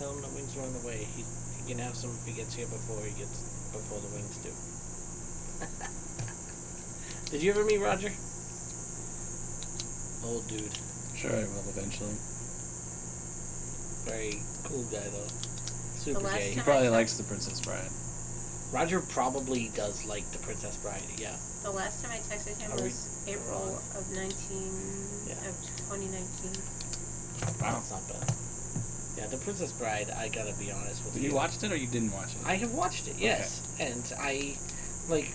Tell him the wings are on the way. He can have some if he gets here before the wings do. Did you ever meet Roger? Old dude. Sure, I will eventually. Very cool guy though. Super gay. He probably likes The Princess Bride. Roger probably does like The Princess Bride. Yeah. The last time I texted him was April of 2019. Wow, that's not bad. Yeah, The Princess Bride. I gotta be honest with you. You watched it or you didn't watch it? I have watched it. Yes, okay. And I like.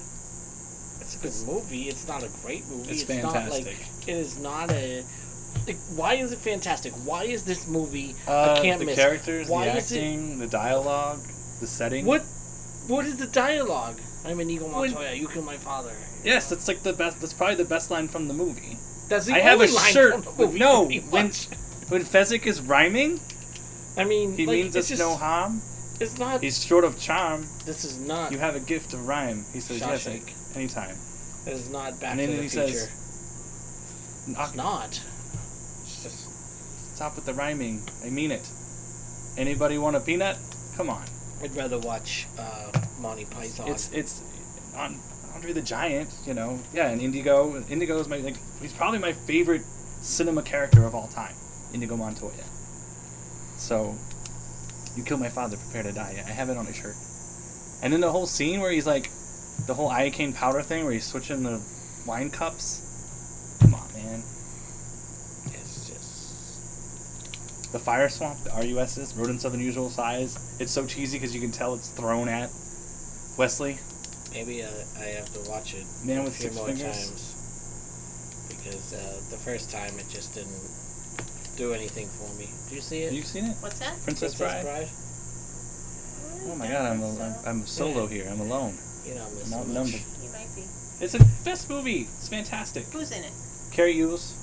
It's a good movie. It's not a great movie. It's fantastic. Not like it is not a. Like, why is it fantastic? Why is this movie I can't the miss? Characters, Why the is acting, the dialogue, the setting. What is the dialogue? I'm Inigo Montoya. You killed my father. Yes, that's like the best. That's probably the best line from the movie. That's the I only have a line shirt. from the movie. No, when Fezzik is rhyming, I mean, he like, means it's no harm. It's not. He's short of charm. This is not. You have a gift of rhyme. He says yes, anytime. This is not Back and to then the he Future. says, it's not. It's just. Stop with the rhyming. I mean it. Anybody want a peanut? Come on. I'd rather watch Monty Python. It's on Andre the Giant, you know. Yeah, and Indigo. Indigo is he's probably my favorite cinema character of all time. Inigo Montoya. So, you killed my father, prepare to die. I have it on a shirt. And then the whole scene where he's like, the whole iocane powder thing where he's switching the wine cups. Come on, man. It's just... The fire swamp, the RUSs, rodents of unusual size. It's so cheesy because you can tell it's thrown at Wesley. Maybe I have to watch it Man a with few 6 more fingers. times. Because the first time it just didn't do anything for me. Did you see it? Have you seen it? What's that? Princess Bride? Oh my god, I'm solo here. I'm alone. You're not missing I'm much. outnumbered. You might be. It's the best movie. It's fantastic. Who's in it? Carrie Hughes.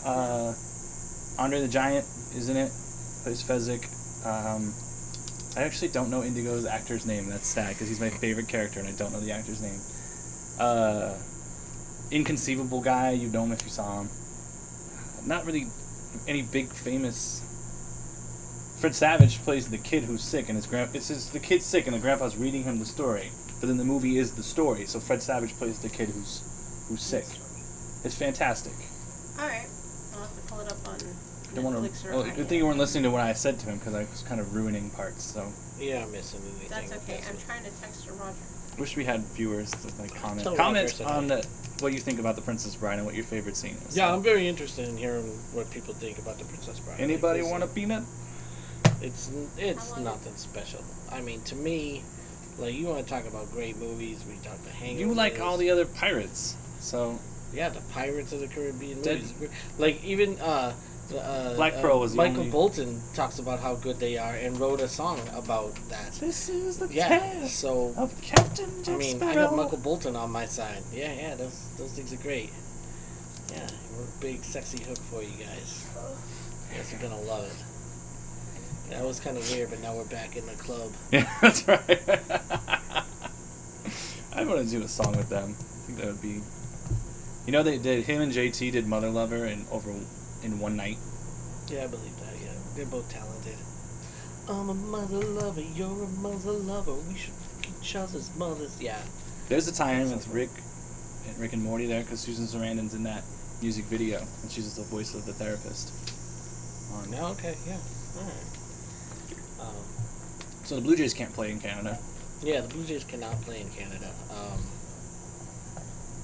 Andre the Giant is in it. Plays Fezzik. I actually don't know Indigo's actor's name. That's sad because he's my favorite character and I don't know the actor's name. Inconceivable guy. You'd know him if you saw him. Not really any big famous. Fred Savage plays the kid who's sick and the kid's sick and the grandpa's reading him the story. But then the movie is the story, so Fred Savage plays the kid who's sick. It's fantastic. Alright. I'll have to pull it up on Netflix or good thing you weren't listening to what I said to him because I was kind of ruining parts. So You're not missing anything. That's okay. I'm trying to text her Roger. wish we had viewers to comment. Tell Comment Roger on what you think about The Princess Bride and what your favorite scene is. Yeah, I'm very interested in hearing what people think about The Princess Bride. Anybody want a peanut? It's nothing special. I mean, to me, like, you want to talk about great movies, we talk The Hangover. You like all the other pirates, so yeah, the Pirates of the Caribbean movies. Like even Black Pearl was the Michael only... Bolton talks about how good they are and wrote a song about that. This is the tale so of Captain Jack Sparrow. I got Michael Bolton on my side. Yeah, those things are great. Yeah, we're a big sexy hook for you guys. You guys are gonna love it. That was kind of weird, but now we're back in the club. Yeah, that's right. I want to do a song with them. I think that would be... You know, him and JT did Mother Lover in one night. Yeah, I believe that, yeah. They're both talented. I'm a mother lover, you're a mother lover, we should fuck each other's mothers. Yeah. There's a tie-in with Rick and Morty there, because Susan Sarandon's in that music video, and she's the voice of the therapist. Oh, okay, yeah. Alright. So the Blue Jays can't play in Canada. Yeah, the Blue Jays cannot play in Canada.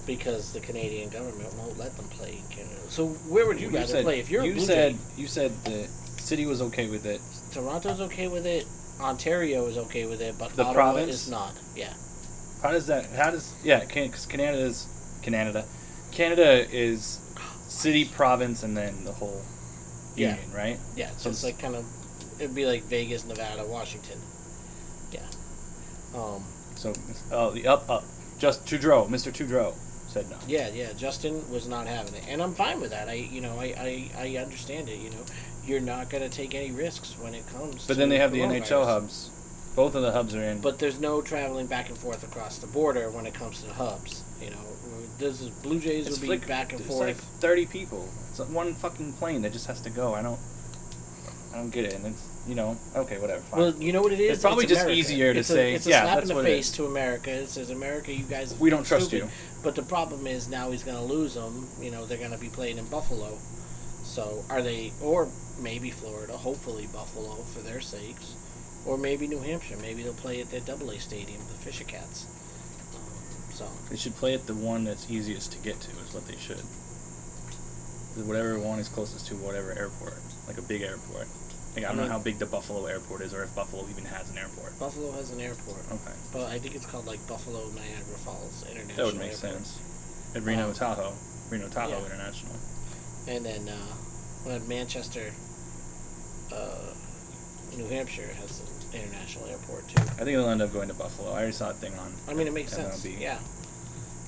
Because the Canadian government won't let them play in Canada. So where would you rather play? If you're a Blue Jay, you said the city was okay with it. Toronto's okay with it. Ontario is okay with it, but the Ottawa province is not. Yeah. Because Canada is city, province, and then the whole union, right? Yeah, so it's like kind of, it'd be like Vegas, Nevada, Washington. Yeah. Just Mr. Trudeau said no. Yeah, Justin was not having it, and I'm fine with that. I understand it. You're not gonna take any risks when it comes. But then they have the NHL hubs. Both of the hubs are in. But there's no traveling back and forth across the border when it comes to the hubs. This is Blue Jays would be back and forth. It's like 30 people. It's like one fucking plane that just has to go. I don't get it. And it's you know, okay, whatever, fine. Well, you know what it is? It's probably just America. easier to it's say, it's a yeah, slap that's in the what it face is. to America. It says, America, you guys We don't trust stupid. you. But the problem is now he's going to lose them. You know, they're going to be playing in Buffalo. So are they, or maybe Florida, hopefully Buffalo for their sakes, or maybe New Hampshire. Maybe they'll play at their AA stadium, the Fisher Cats. So They should play at the one that's easiest to get to, is what they should. Whatever one is closest to whatever airport, like a big airport. Like, I don't know how big the Buffalo airport is, or if Buffalo even has an airport. Buffalo has an airport. Okay. But I think it's called like Buffalo Niagara Falls International That would make Airport. sense. At Reno Tahoe yeah. International. And then Manchester, New Hampshire has an international airport too. I think they'll end up going to Buffalo. I already saw a thing on. I mean, it makes sense. MLB. Yeah,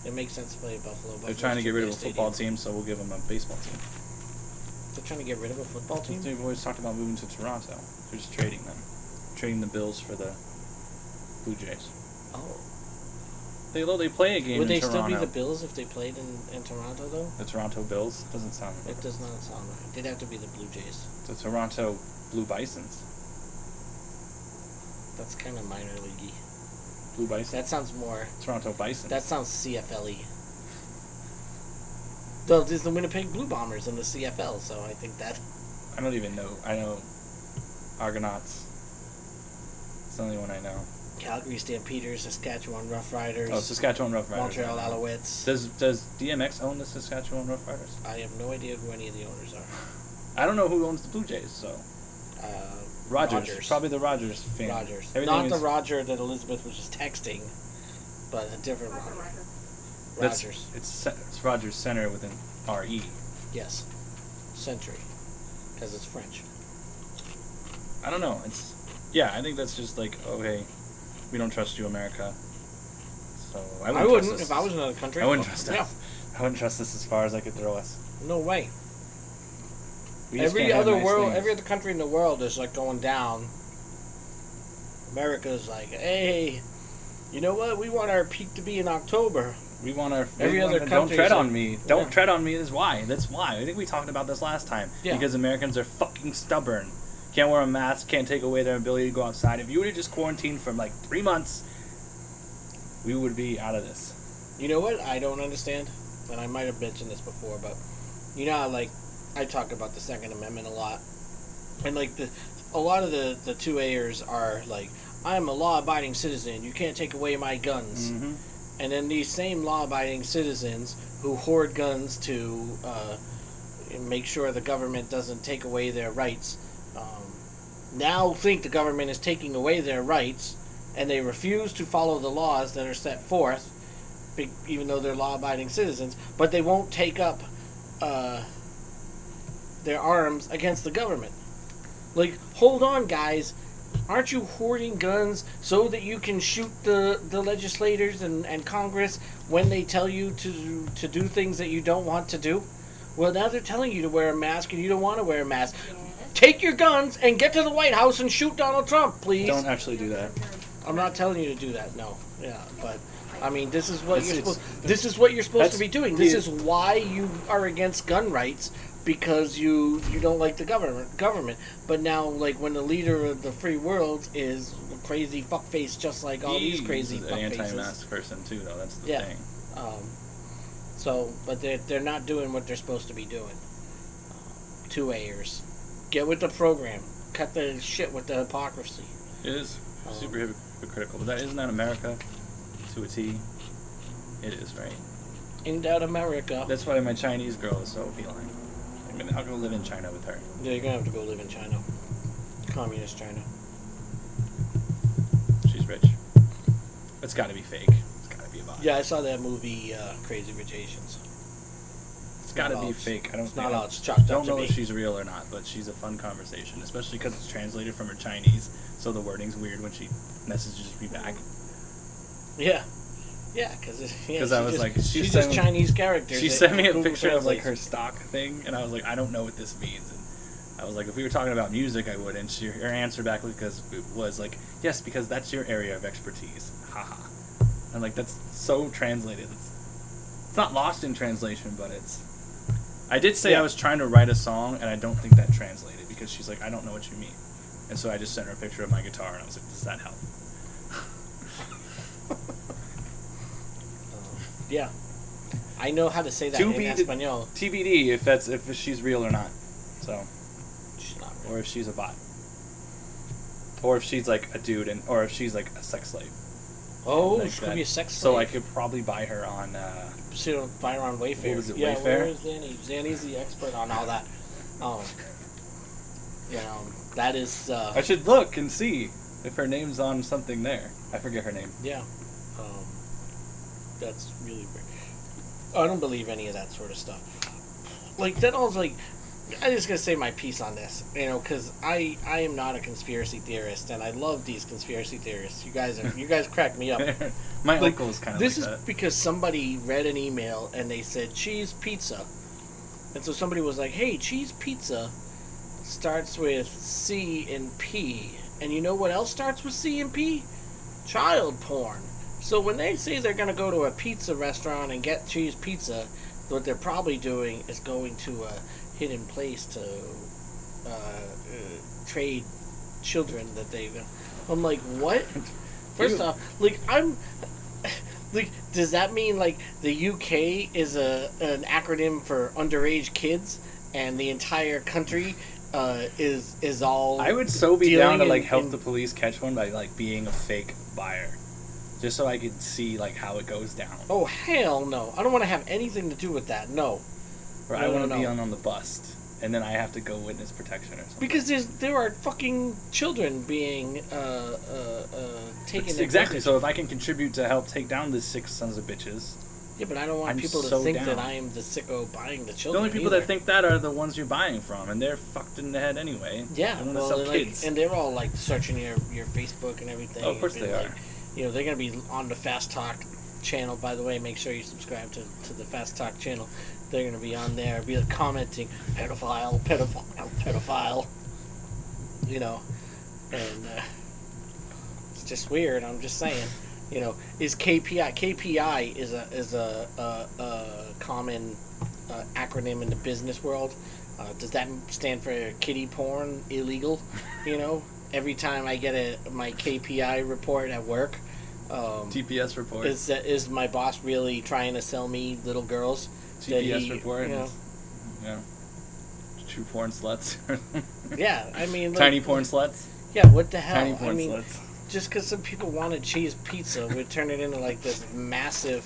it makes sense to play at Buffalo. They're trying to get rid of a football team, so we'll give them a baseball team. They're trying to get rid of a football team? They've always talked about moving to Toronto. They're just trading them. Trading the Bills for the Blue Jays. Oh. They play a game Would in they Toronto. still be the Bills if they played in Toronto, though? The Toronto Bills? Doesn't sound right. It does not sound right. They'd have to be the Blue Jays. The Toronto Blue Bisons. That's kind of minor leaguey. Blue Bisons? That sounds more... Toronto Bisons. That sounds CFL-y. Though there's the Winnipeg Blue Bombers in the CFL, so I think that... I don't even know. I know Argonauts. It's the only one I know. Calgary Stampeders, Saskatchewan Roughriders. Oh, Saskatchewan Roughriders. Montreal Alouettes. Does DMX own the Saskatchewan Roughriders? I have no idea who any of the owners are. I don't know who owns the Blue Jays, so... Rogers. Probably the Rogers fan. Rogers. Everything Not the is- Roger that Elizabeth was just texting, but a different Roger. That's- Rogers. It's Rogers Center with an R-E. Yes. Century. Because it's French. I don't know. Yeah, I think that's just like, oh, hey, we don't trust you, America. So I wouldn't trust this. If I was in another country. I wouldn't trust yeah. us. I wouldn't trust this as far as I could throw us. No way. We just Every can't have other nice world, things. every other country in the world is like going down. America's like, hey, you know what? We want our peak to be in October. We want our. Every other don't country tread is on like- me. yeah. Don't tread on me is why. That's why. I think we talked about this last time. Yeah. Because Americans are fucking stubborn. Can't wear a mask. Can't take away their ability to go outside. If you would have just quarantined for like 3 months, we would be out of this. You know what I don't understand? And I might have mentioned this before, but you know how, like, I talk about the Second Amendment a lot. And, like, a lot of the 2A'ers are like, I'm a law-abiding citizen. You can't take away my guns. Mm-hmm. And then these same law-abiding citizens who hoard guns to make sure the government doesn't take away their rights now think the government is taking away their rights, and they refuse to follow the laws that are set forth, even though they're law-abiding citizens, but they won't take up their arms against the government. Like, hold on, guys. Aren't you hoarding guns so that you can shoot the legislators and Congress when they tell you to do things that you don't want to do? Well, now they're telling you to wear a mask and you don't want to wear a mask. Take your guns and get to the White House and shoot Donald Trump, please. Don't actually do that. I'm not telling you to do that, no. Yeah, but I mean, this is what It's- this is what you're supposed to be that's doing. the- This is why you are against gun rights, because you don't like the government. But now, like, when the leader of the free world is a crazy fuckface, just like all these crazy He's an fuckfaces. anti-mask person too, though. That's the Yeah. thing. But they're not doing what they're supposed to be doing. 2A'ers. Get with the program. Cut the shit with the hypocrisy. It is super hypocritical, but isn't that America to a T? It is, right? In doubt, America. That's why my Chinese girl is so appealing. I mean, I'll go live in China with her. Yeah, you're gonna have to go live in China. Communist China. She's rich. It's got to be fake. It's got to be a bot. Yeah, I saw that movie, Crazy Rich Asians. It's got to not be all it's- fake. I don't it's think not I all it's chalked up don't to know be. if she's real or not, but she's a fun conversation, especially because it's translated from her Chinese, so the wording's weird when she messages me back. Yeah. Yeah, because I was like, she's sent just me- Chinese characters. She that sent me a Google picture of like her translates. stock thing, and I was like, I don't know what this means. And I was like, if we were talking about music, I would. And her answer back was like, yes, because that's your area of expertise. Haha. And like that's so translated. It's not lost in translation, but it's. I did say Yeah. I was trying to write a song, and I don't think that translated because she's like, I don't know what you mean. And so I just sent her a picture of my guitar, and I was like, does that help? Yeah. I know how to say that in Espanol. TBD if she's real or not. So, She's not real. or if she's a bot, or if she's like a dude, or if she's like a sex slave. Oh, Like she could that. be a sex So I slave. could probably buy her on. So you don't buy her on Wayfair. What was it, yeah, Wayfair? where is Zanny? Zanny's the expert on all that. You know, that is. I should look and see if her name's on something there. I forget her name. Yeah. That's really weird. I don't believe any of that sort of stuff. Like, that all's like... I'm just going to say my piece on this, you know, because I am not a conspiracy theorist, and I love these conspiracy theorists. You guys crack me up. My Like, uncle is kind of this like is that. because somebody read an email, and they said, cheese pizza. And so somebody was like, hey, cheese pizza starts with C and P. And you know what else starts with C and P? Child porn. So when they say they're going to go to a pizza restaurant and get cheese pizza, what they're probably doing is going to a hidden place to trade children that they... I'm like, what? First off, like, like, does that mean, like, the UK is an acronym for underage kids, and the entire country is all... I would so be down to, dealing like, help in- the police catch one by, like, being a fake buyer. Just so I could see, like, how it goes down. Oh, hell no. I don't want to have anything to do with that, no. Or No, I want to no, be no. on the bust, and then I have to go witness protection or something. Because there are fucking children being taken Exactly, advantage so of. if I can contribute to help take down these 6 sons of bitches... Yeah, but I don't want I'm people to so think down. that I am the sicko buying the The children only people either. that think that are the ones you're buying from, and they're fucked in the head anyway. Yeah, They want to well, sell like, kids. and they're all like searching your Facebook and everything. Oh, of course and they like, are. You know, they're gonna be on the Fast Talk channel. By the way, make sure you subscribe to the Fast Talk channel. They're gonna be on there, be like commenting, pedophile, pedophile, pedophile. You know, and it's just weird. I'm just saying. You know, is KPI? KPI is a common acronym in the business world. Does that stand for kiddie porn illegal? You know, every time I get my KPI report at work, TPS report. is my boss really trying to sell me little girls? TPS report. You know, Yeah. True porn sluts. yeah, I mean, like, Tiny porn sluts. Yeah, what the hell? Tiny porn I mean, sluts. just because some people wanted cheese pizza would turn it into like this massive,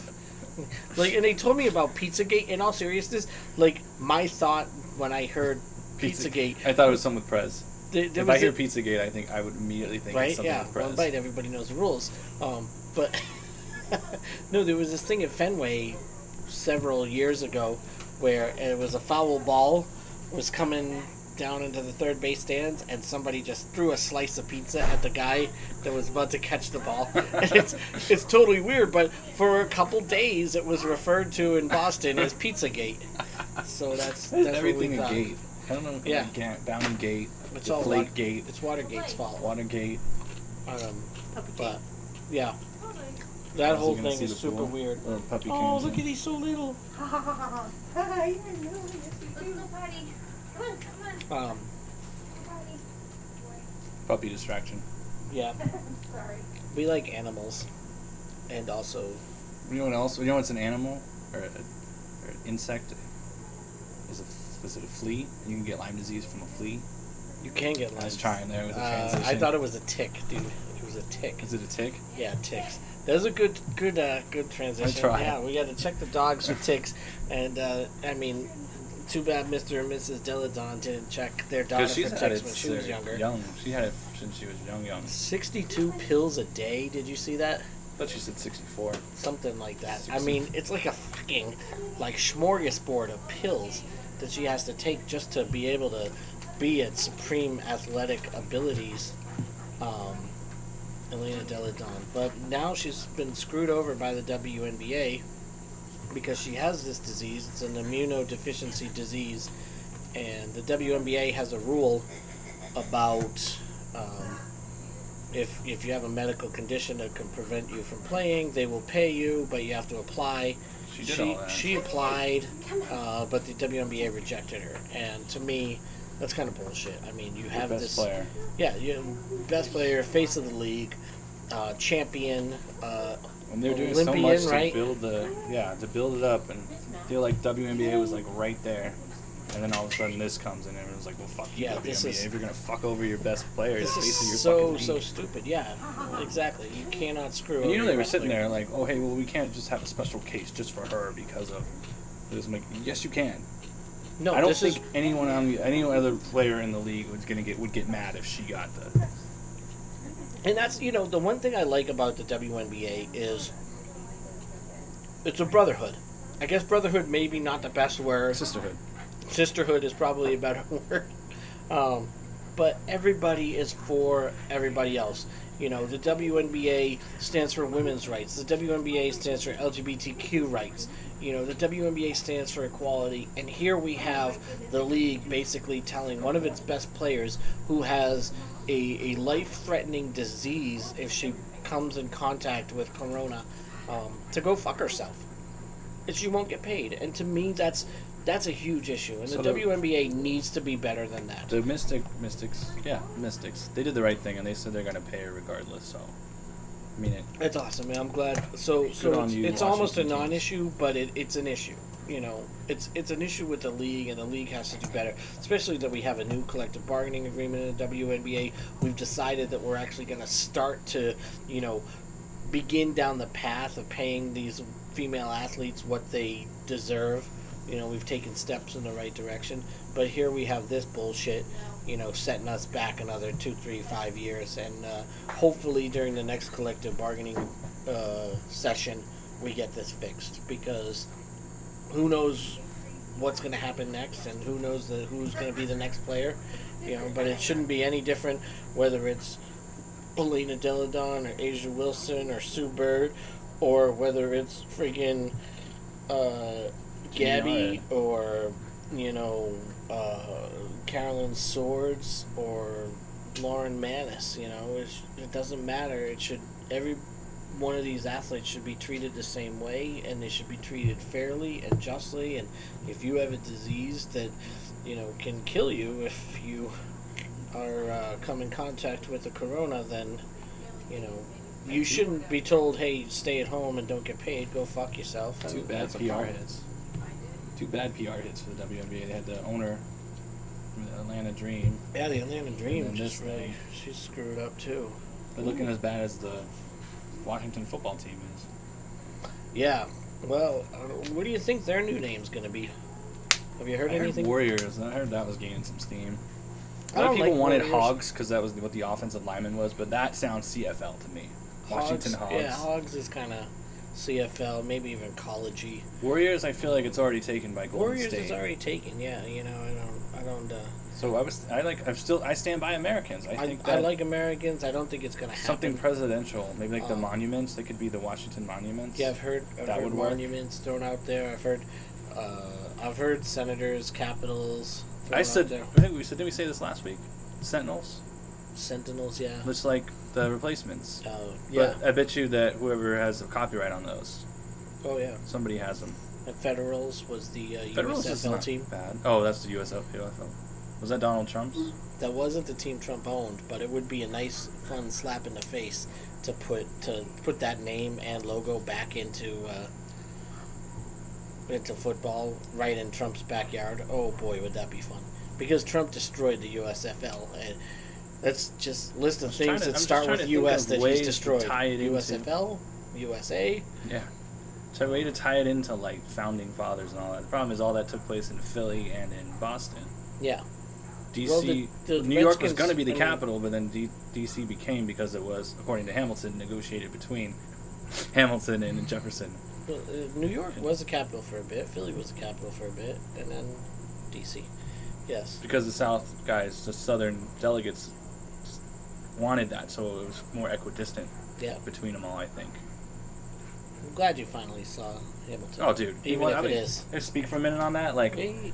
like. And they told me about Pizzagate. In all seriousness, like my thought when I heard Pizzagate, I thought it was something with Prez. there If was I hear Pizzagate, I think I would immediately think right? it's something Yeah, with Prez. one bite, everybody knows the rules. But no, there was this thing at Fenway several years ago where it was a foul ball was coming down into the third base stands, and somebody just threw a slice of pizza at the guy that was about to catch the ball. And it's totally weird, but for a couple days it was referred to in Boston as Pizzagate. So that's everything what a we gate. I don't know. Yeah. Like Downing Gate. It's all Deflate Water- Gate. It's Watergate's fault. Watergate. But yeah, that How's he whole gonna thing see is the super pool? weird. Little puppy Oh, cams look in. at he's so little. Hi, you're new. Yes, you Let's do. go potty. Come on. Potty. Puppy distraction. Yeah, Sorry. we like animals, and also You know what else? You know what's an animal or an insect? Is it a flea? You can get Lyme disease from a flea. you can get I was Lyme. trying there with the transition. I thought it was a tick, dude. It was a tick. Is it a tick? Yeah, ticks. That was a good transition. I tried. Yeah, we got to check the dogs for ticks, and I mean, too bad Mr. and Mrs. Delle Donne didn't check their daughter Because she's for had ticks it when she was younger. young. She had it since she was young. 62 pills a day. Did you see that? I thought she said 64. Something like that. I 60. mean, it's like a fucking like smorgasbord of pills that she has to take just to be able to be at supreme athletic abilities. Elena Delle Donne. But now she's been screwed over by the WNBA because she has this disease. It's an immunodeficiency disease, and the WNBA has a rule about if you have a medical condition that can prevent you from playing, they will pay you, but you have to apply. She did all that. She applied, but the WNBA rejected her. And to me, That's kind of bullshit. I mean, you The have best this. player. Yeah, you best player, face of the league, champion, And they're doing Olympian, so much to right? build it up, and I feel like WNBA was like right there, and then all of a sudden this comes and everyone's like, well, fuck you, Yeah, WNBA. this is- If you're gonna fuck over your best player, This the face of your is fucking so league. stupid. Yeah, exactly. You cannot screw. And over you know your they were best sitting player. there like, oh hey, well we can't just have a special case just for her because of this. I'm like, yes you can. No, I don't this think is any other player in the league would get mad if she got the. And that's, the one thing I like about the WNBA is it's a brotherhood. I guess brotherhood maybe not the best word. Sisterhood. Sisterhood is probably a better word. But everybody is for everybody else. The WNBA stands for women's rights. The WNBA stands for LGBTQ rights. The WNBA stands for equality. And here we have the league basically telling one of its best players who has a life-threatening disease if she comes in contact with corona to go fuck herself. And she won't get paid. And to me, that's a huge issue. And So the the- WNBA needs to be better than that. The Mystics. They did the right thing and they said they're gonna pay her regardless. So, I mean it. It's awesome, man. I'm glad. So on it's, you, it's almost a Washington non-issue, but it's an issue. It's an issue with the league, and the league has to do better. Especially that we have a new collective bargaining agreement in the WNBA. We've decided that we're actually going to start to, begin down the path of paying these female athletes what they deserve. We've taken steps in the right direction, but here we have this bullshit, setting us back another 2, 3, 5 years, and hopefully during the next collective bargaining session, we get this fixed, because who knows what's going to happen next, and who knows who's going to be the next player, but it shouldn't be any different whether it's Elena Delle Donne or Asia Wilson or Sue Bird, or whether it's freaking Gabby or Carolyn Swords or Lauren Manis. It doesn't matter. Every one of these athletes should be treated the same way, and they should be treated fairly and justly. And if you have a disease that can kill you if you are come in contact with the corona, then you shouldn't be told, hey, stay at home and don't get paid, go fuck yourself. Too And bad that's a PR problem. hits. Too bad PR hits for the WNBA. They had the owner, the Atlanta Dream. Yeah, the Atlanta Dream And just this really, thing. she's screwed up too. They're looking as bad as the Washington football team is. Yeah. Well, what do you think their new name's going to be? Have you heard I heard anything? Warriors. I heard that was gaining some steam. A I lot of don't people like wanted Warriors. Hogs because that was what the offensive lineman was, but that sounds CFL to me. Washington Hogs. Yeah, Hogs is kind of CFL, maybe even college-y. Warriors, I feel like it's already taken by Golden Warriors State. is already taken. Yeah, I don't. So I stand by Americans. I think I that like Americans. I don't think it's going to happen. something presidential, maybe like the monuments. They could be the Washington monuments. Yeah, I've heard That would work. monuments thrown out there. I've heard senators, capitals. Thrown I out said. there. I think we said. Did we say this last week? Sentinels. Sentinels. Yeah. Looks like the replacements. Yeah. But I bet you that whoever has the copyright on those, Oh yeah. somebody has them. And Federals was the Federals is USFL not team. bad. Oh, that's the USFL. Was that Donald Trump's? That wasn't the team Trump owned, but it would be a nice, fun slap in the face to put that name and logo back into football right in Trump's backyard. Oh boy, would that be fun! Because Trump destroyed the USFL, and that's just list of things that start with US that he's destroyed. USFL, USA. Yeah. So a way to tie it into like founding fathers and all that. The problem is all that took place in Philly and in Boston. Yeah. DC, Well, the New York was Redskins- going to be the I mean- capital, but then DC became because it was, according to Hamilton, negotiated between Hamilton and Jefferson. Well, New York was the capital for a bit. Philly was the capital for a bit, and then DC. Yes. Because the South guys, the Southern delegates, wanted that, so it was more equidistant Yeah. between them all, I think. I'm glad you finally saw Hamilton. Oh, dude. Even if it is. I speak for a minute on that. Like, Eh,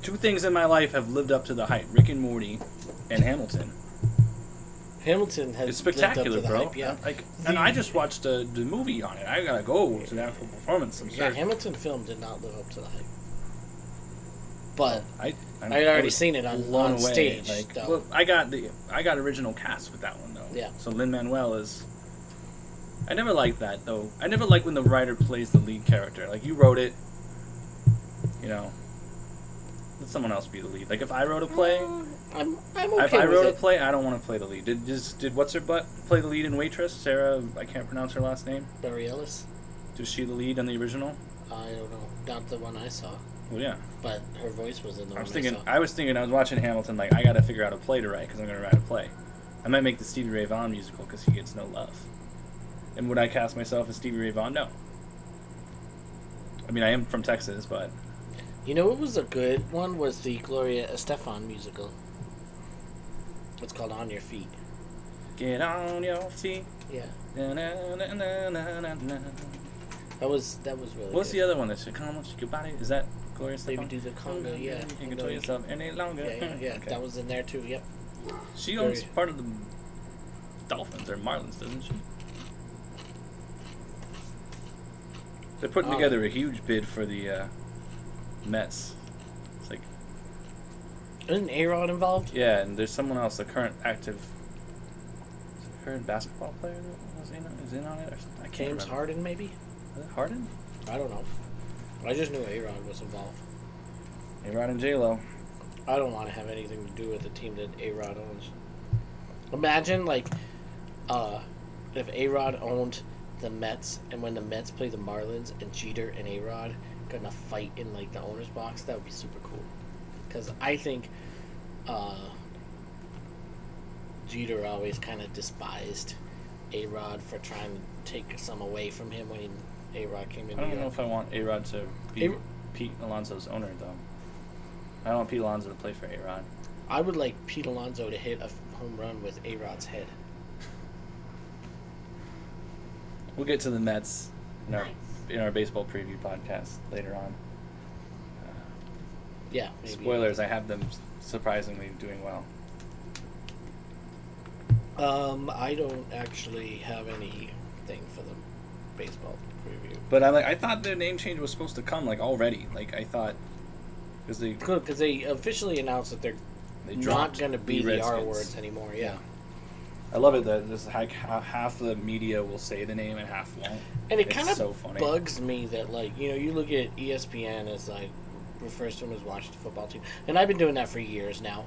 two things in my life have lived up to the hype: Rick and Morty, and Hamilton. Hamilton has It's spectacular, lived up to the bro. hype, yeah. And I just watched the movie on it. I gotta go to the actual performance. I'm Yeah, sorry. Hamilton film did not live up to the hype. but I I'd already was seen it on blown away. stage. Like, though. well, I got original cast with that one though. Yeah. So Lin-Manuel is. I never liked that though. I never liked when the writer plays the lead character. Like you wrote it, you know. Let someone else be the lead. Like if I wrote a play, I'm okay if I with wrote it. a play, I don't want to play the lead. Did what's her butt play the lead in Waitress? Sarah, I can't pronounce her last name. Barry Ellis? Was she the lead in the original? I don't know. Not the one I saw. Well, yeah. But her voice was in the I was one thinking. I saw. I was watching Hamilton. Like I got to figure out a play to write because I'm going to write a play. I might make the Stevie Ray Vaughan musical because he gets no love. And would I cast myself as Stevie Ray Vaughan? No. I mean, I am from Texas, but You know what was a good one was the Gloria Estefan musical. It's called On Your Feet. get on your feet. Yeah. Na, na, na, na, na, na, na. That was really What's good. the other one? That should come on your body. Is that Gloria Stefan? Maybe do the conga, yeah. You can control yourself any longer. Yeah. Okay. That was in there too, yep. She owns part of the Dolphins or Marlins, doesn't she? They're putting together a huge bid for the Mets. It's like, Isn't A-Rod involved? yeah, and there's someone else, a current basketball player that is in on it. Or something. I can't James remember. Harden, maybe? Was it Harden? I don't know. I just knew A-Rod was involved. A-Rod and J-Lo. I don't want to have anything to do with the team that A-Rod owns. Imagine, like, if A-Rod owned the Mets, and when the Mets play the Marlins, and Jeter and A-Rod got in a fight in, like, the owner's box. That would be super cool. Because I think Jeter always kind of despised A-Rod for trying to take some away from him when A-Rod came in. I don't know if I want A-Rod to be Pete Alonso's owner, though. I don't want Pete Alonso to play for A-Rod. I would like Pete Alonso to hit a home run with A-Rod's head. We'll get to the Mets in our baseball preview podcast later on. Yeah. Maybe. Spoilers, I have them surprisingly doing well. I don't actually have anything for the baseball preview. But I thought the name change was supposed to come already. Like I thought, because they officially announced that they're not going to be the R words anymore. Yeah. I love it that this half the media will say the name and half won't. And it kind of so funny. bugs me that you look at ESPN as refers to them as Washington Football Team, and I've been doing that for years now.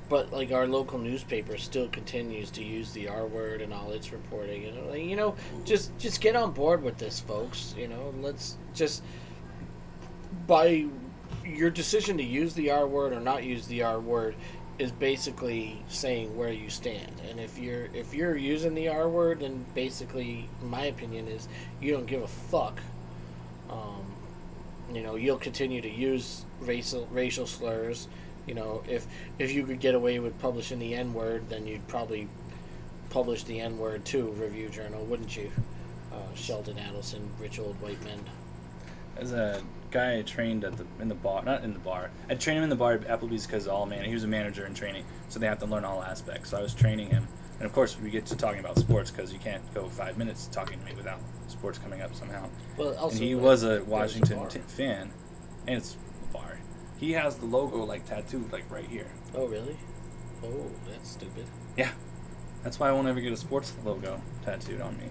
But our local newspaper still continues to use the R word in all its reporting, and just get on board with this, folks. Let's just by your decision to use the R word or not use the R word is basically saying where you stand. And if you're using the R word, then basically, my opinion is you don't give a fuck. You'll continue to use racial slurs. If you could get away with publishing the N word, then you'd probably publish the N word too, Review Journal, wouldn't you? Sheldon Adelson, rich old white men. As a guy I trained in the bar. I trained him in the bar at Applebee's because he was a manager in training, so they have to learn all aspects. So I was training him, and of course we get to talking about sports because you can't go 5 minutes talking to me without sports coming up somehow. Well, also, and he was a Washington fan, and it's a bar. He has the logo tattooed right here. Oh really? Oh, that's stupid. Yeah, that's why I won't ever get a sports logo tattooed on me.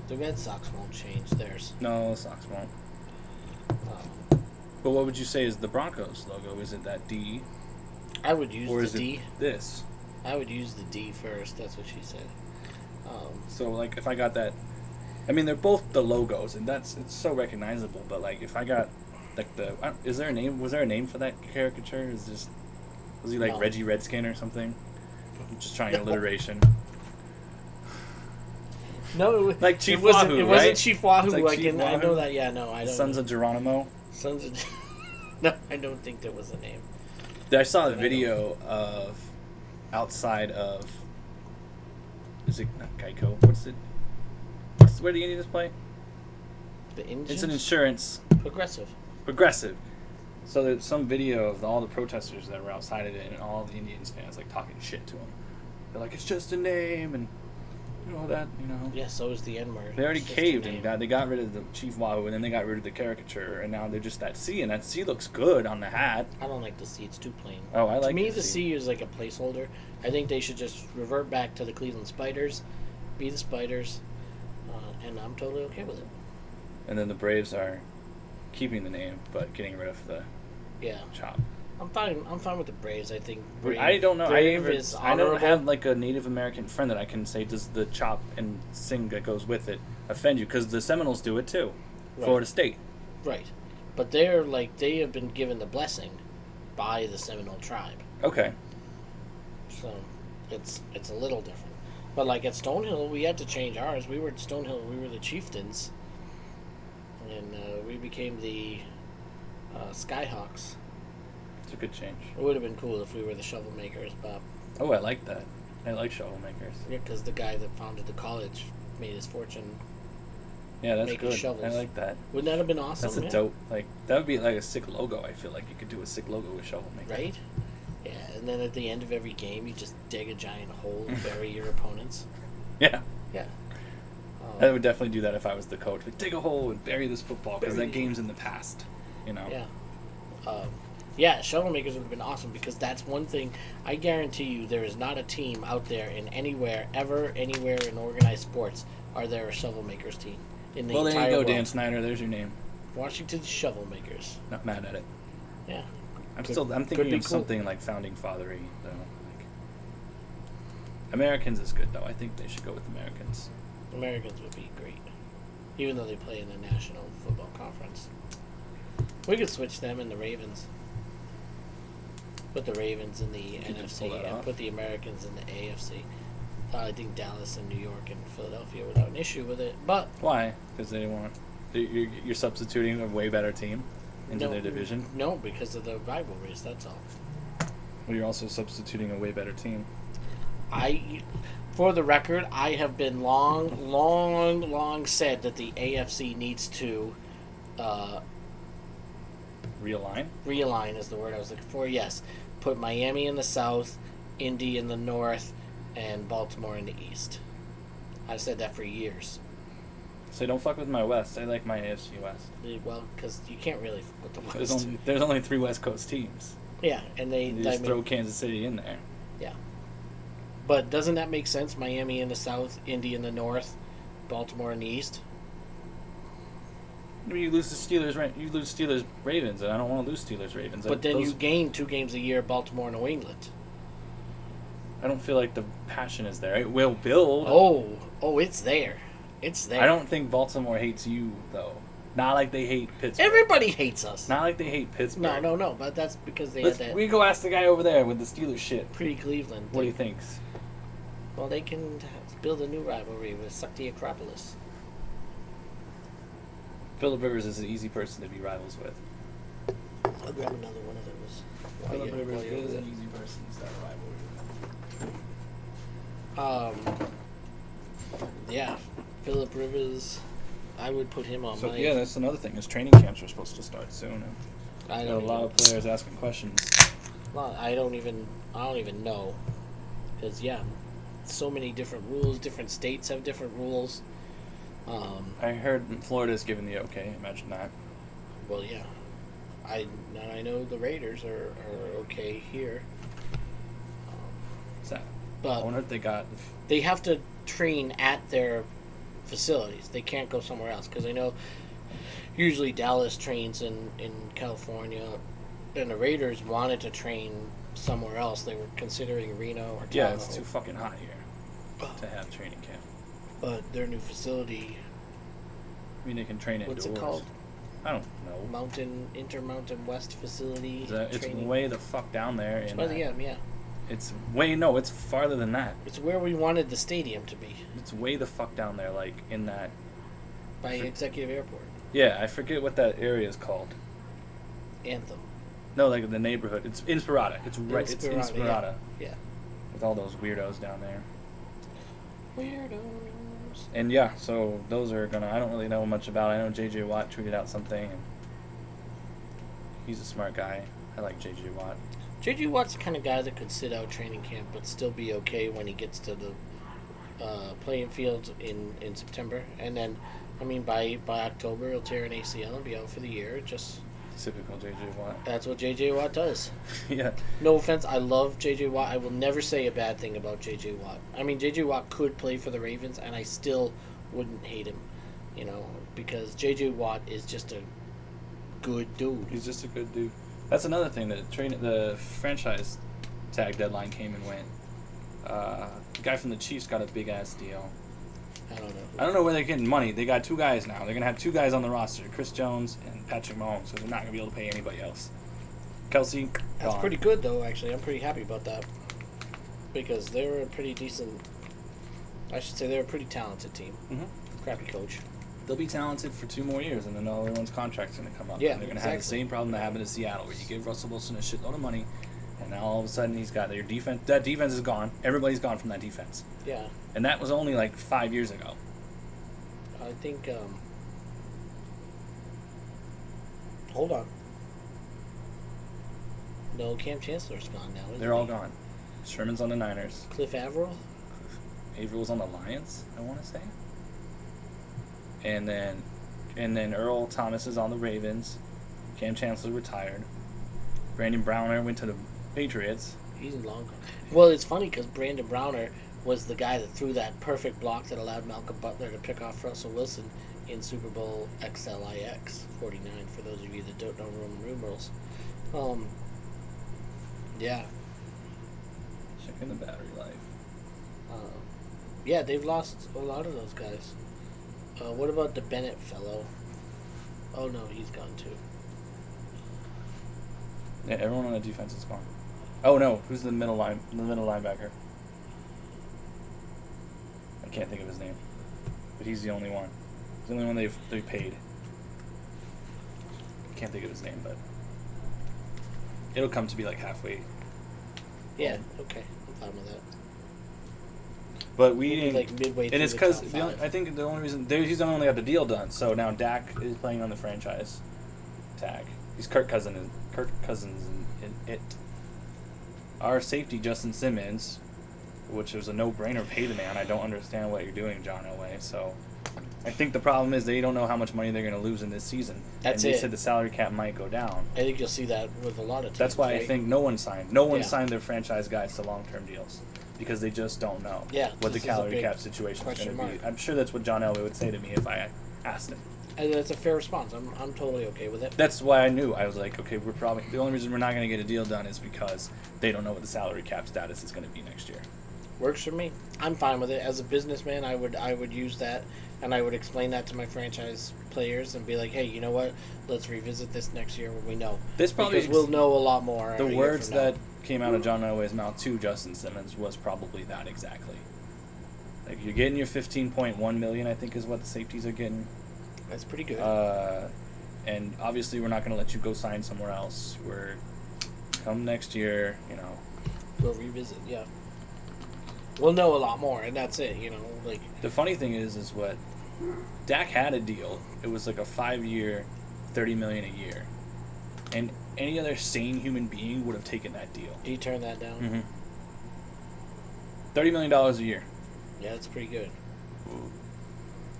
The Red Sox won't change theirs. No, the Sox won't. But what would you say is the Broncos logo? Is it that D? I would use or the is D. It this? I would use the D first. That's what she said. So if I got that, I mean they're both the logos, and it's so recognizable. But if I got is there a name? Was there a name for that caricature? Was he No. Reggie Redskin or something? I'm just trying alliteration. No, Chief it wasn't. Wahoo, It wasn't right? Chief Wahoo. It's Chief I know Wahoo? that. Yeah, no, I don't. Sons know. of Geronimo. Sons of. No, I don't think there was a name. I saw a video of outside of. Is it not Geico? Where do the Indians play? The Indians. It's an insurance. Progressive. So there's some video of all the protesters that were outside of it, and all the Indians fans talking shit to them. They're like, "It's just a name," and You know that, you know. Yeah, so is the N word. They already It's just caved a and name. they got rid of the Chief Wahoo, and then they got rid of the caricature, and now they're just that C, and that C looks good on the hat. I don't like the C. It's too plain. Oh, I like To me, the the C. C is like a placeholder. I think they should just revert back to the Cleveland Spiders, be the Spiders, and I'm totally okay with it. And then the Braves are keeping the name, but getting rid of the Yeah, chop. I'm fine. I'm fine with the Braves. I think Brave, I don't know. Brave is I don't honorable. have like a Native American friend that I can say, does the chop and sing that goes with it offend you? Because the Seminoles do it too. Right. Florida State. Right, but they're like they have been given the blessing by the Seminole tribe, Okay. so it's a little different. But like at Stonehill, we had to change ours. We were at Stonehill. We were the Chieftains, and we became the Skyhawks. It's a good change. It would have been cool if we were the Shovel Makers, but Oh, I like that. I like shovel makers. yeah, because the guy that founded the college made his fortune. Yeah, that's Making good. shovels. I like that. Wouldn't that have been awesome? That's a yeah? dope. Like that would be like a sick logo. I feel like you could do a sick logo with shovel maker. Right? Yeah, and then at the end of every game, you just dig a giant hole and bury your opponents. Yeah. Yeah. I would definitely do that if I was the coach. Like, dig a hole and bury this football because Bury that it. game's in the past. You know. Yeah. Yeah, Shovel Makers would have been awesome because that's one thing I guarantee you there is not a team out there in anywhere, ever, anywhere in organized sports are there a Shovel Makers team in the Well, there entire you go, world. Dan Snyder. There's your name. Washington Shovel Makers. Not mad at it. Yeah. I'm Could- I'm could thinking be of cool. something like founding fathery though. Like, Americans is good though. I think they should go with Americans. Americans would be great. Even though they play in the National Football Conference. We could switch them and the Ravens. Put the Ravens in the could just pull NFC that and off. put the Americans in the AFC. I think Dallas and New York and Philadelphia without an issue with it. But Why? Because they want you're substituting a way better team into no, their division. No, because of the rivalries, that's all. Well, you're also substituting a way better team. For the record, I have been long said that the AFC needs to Realign. realign is the word I was looking for. Yes, put Miami in the south, Indy in the north, and Baltimore in the east. I've said that for years. So don't fuck with my West. I like my AFC West. Well, because you can't really put the West. There's only 3 West Coast teams. Yeah, and You just throw Kansas City in there. Yeah. But doesn't that make sense? Miami in the south, Indy in the north, Baltimore in the east. I mean, you lose the Steelers, right? You lose Steelers Ravens, and I don't want to lose Steelers Ravens. But then you gain 2 games a year, Baltimore, New England. I don't feel like the passion is there. It will build. Oh, it's there. It's there. I don't think Baltimore hates you though. Not like they hate Pittsburgh. Everybody hates us. Not like they hate Pittsburgh. No. But that's because they had that We go ask the guy over there with the Steelers shit. pre-Cleveland. What do you thing. think? Well, they can build a new rivalry with Suck the Acropolis. Phillip Rivers is an easy person to be rivals with. I'll grab another one of those. Phillip Rivers you're is over an easy person to start a rivalry with. Yeah, Phillip Rivers. I would put him on So my. yeah, that's another thing. Is training camps are supposed to start soon. And I got don't a lot even- of players asking questions. Well, I don't even know, because yeah, so many different rules. Different states have different rules. I heard Florida's given the okay. Imagine that. Well, yeah, I know the Raiders are okay here, Is that? I but wonder if they got. they have to train at their facilities. They can't go somewhere else because I know usually Dallas trains in California, and the Raiders wanted to train somewhere else. They were considering Reno or Tahoe. Yeah, it's too fucking hot here to have training camp. But their new facility, I mean, they can train indoors. what's it called? I don't know. Intermountain West facility. It's training. way the fuck down there. It's by the end, yeah. It's way it's farther than that. It's where we wanted the stadium to be, It's way the fuck down there, like in that. by Executive Airport. Yeah, I forget what that area is called. Anthem. No, like the neighborhood. It's Inspirata. It's right. It's Inspirata, Inspirata. Yeah. With all those weirdos down there. Weirdos. And yeah, so those are gonna. I don't really know much about. I know JJ Watt tweeted out something, and he's a smart guy. I like JJ Watt. J.J. Watt's the kind of guy that could sit out training camp but still be okay when he gets to the playing field in September, and then, I mean, by October he'll tear an ACL and be out for the year. Just Typical JJ Watt. that's what JJ Watt does. Yeah. No offense, I love JJ Watt. I will never say a bad thing about JJ Watt. I mean, JJ Watt could play for the Ravens, and I still wouldn't hate him, because JJ Watt is just a good dude. He's just a good dude. That's another thing. The franchise tag deadline came and went. The guy from the Chiefs got a big ass deal. I don't know where they're getting money. They got 2 guys now. They're gonna have 2 guys on the roster: Chris Jones and Patrick Mahomes. So they're not gonna be able to pay anybody else. Kelsey, That's gone. pretty good, though. Actually, I'm pretty happy about that because they were a pretty decent. I should say they're a pretty talented team. Mhm. Crappy coach. They'll be talented for 2 more years, and then everyone's contract's gonna come up. Yeah, and they're gonna have the exactly. same problem that happened to Seattle, where you give Russell Wilson a shitload of money, and now all of a sudden he's got their defense. That defense is gone. Everybody's gone from that defense, Yeah, and that was only like 5 years ago. I think. Hold on. No, Cam Chancellor's gone now. Isn't They're all he? gone. Sherman's on the Niners. Cliff Averill. Avrill's on the Lions, I want to say. And then Earl Thomas is on the Ravens. Cam Chancellor retired. Brandon Browner went to the Patriots. He's long gone. Well, it's funny because Brandon Browner was the guy that threw that perfect block that allowed Malcolm Butler to pick off Russell Wilson in Super Bowl XLIX 49. For those of you that don't know Roman numerals, yeah. Checking the battery life. Yeah, they've lost a lot of those guys. What about the Bennett fellow? Oh no, he's gone too. Yeah, everyone on the defense is gone. Oh no, who's the middle linebacker? I can't think of his name, but he's the only one. He's the only one they paid. Can't think of his name, but it'll come to be like halfway. Yeah, okay, I'm fine with that. But we Maybe didn't. like midway And through it's the because top five. I think the only reason he's the only got the deal done. So now Dak is playing on the franchise tag. He's Kirk Cousins in it. Our safety Justin Simmons, which was a no-brainer, pay the man. I don't understand what you're doing, John Elway. So I think the problem is they don't know how much money they're going to lose in this season. That's and they it. said the salary cap might go down. I think you'll see that with a lot of teams. That's why I right? think no one signed. No one Yeah. signed their franchise guys to long-term deals because they just don't know Yeah, what the this is a salary big cap situation is question going to be. mark. I'm sure that's what John Elway would say to me if I asked him. And that's a fair response. I'm totally okay with it. That's why I knew. I was like, okay, we're probably the only reason we're not going to get a deal done is because they don't know what the salary cap status is going to be next year. Works for me. I'm fine with it. As a businessman, I would use that, and I would explain that to my franchise players and be like, hey, you know what? Let's revisit this next year when we know. This probably because we'll know a lot more. The a year words from now. that came out of John Elway's mouth to Justin Simmons was probably that exactly. Like you're getting your $15.1 million, I think, is what the safeties are getting. That's pretty good. And obviously, we're not going to let you go sign somewhere else. We're come next year, We'll revisit. Yeah. We'll know a lot more, and that's it. Like The funny thing is what Dak had a deal. It was like a 5-year, $30 million a year, and any other sane human being would have taken that deal. do you turn that down? Mm-hmm. $30 million a year. Yeah, that's pretty good.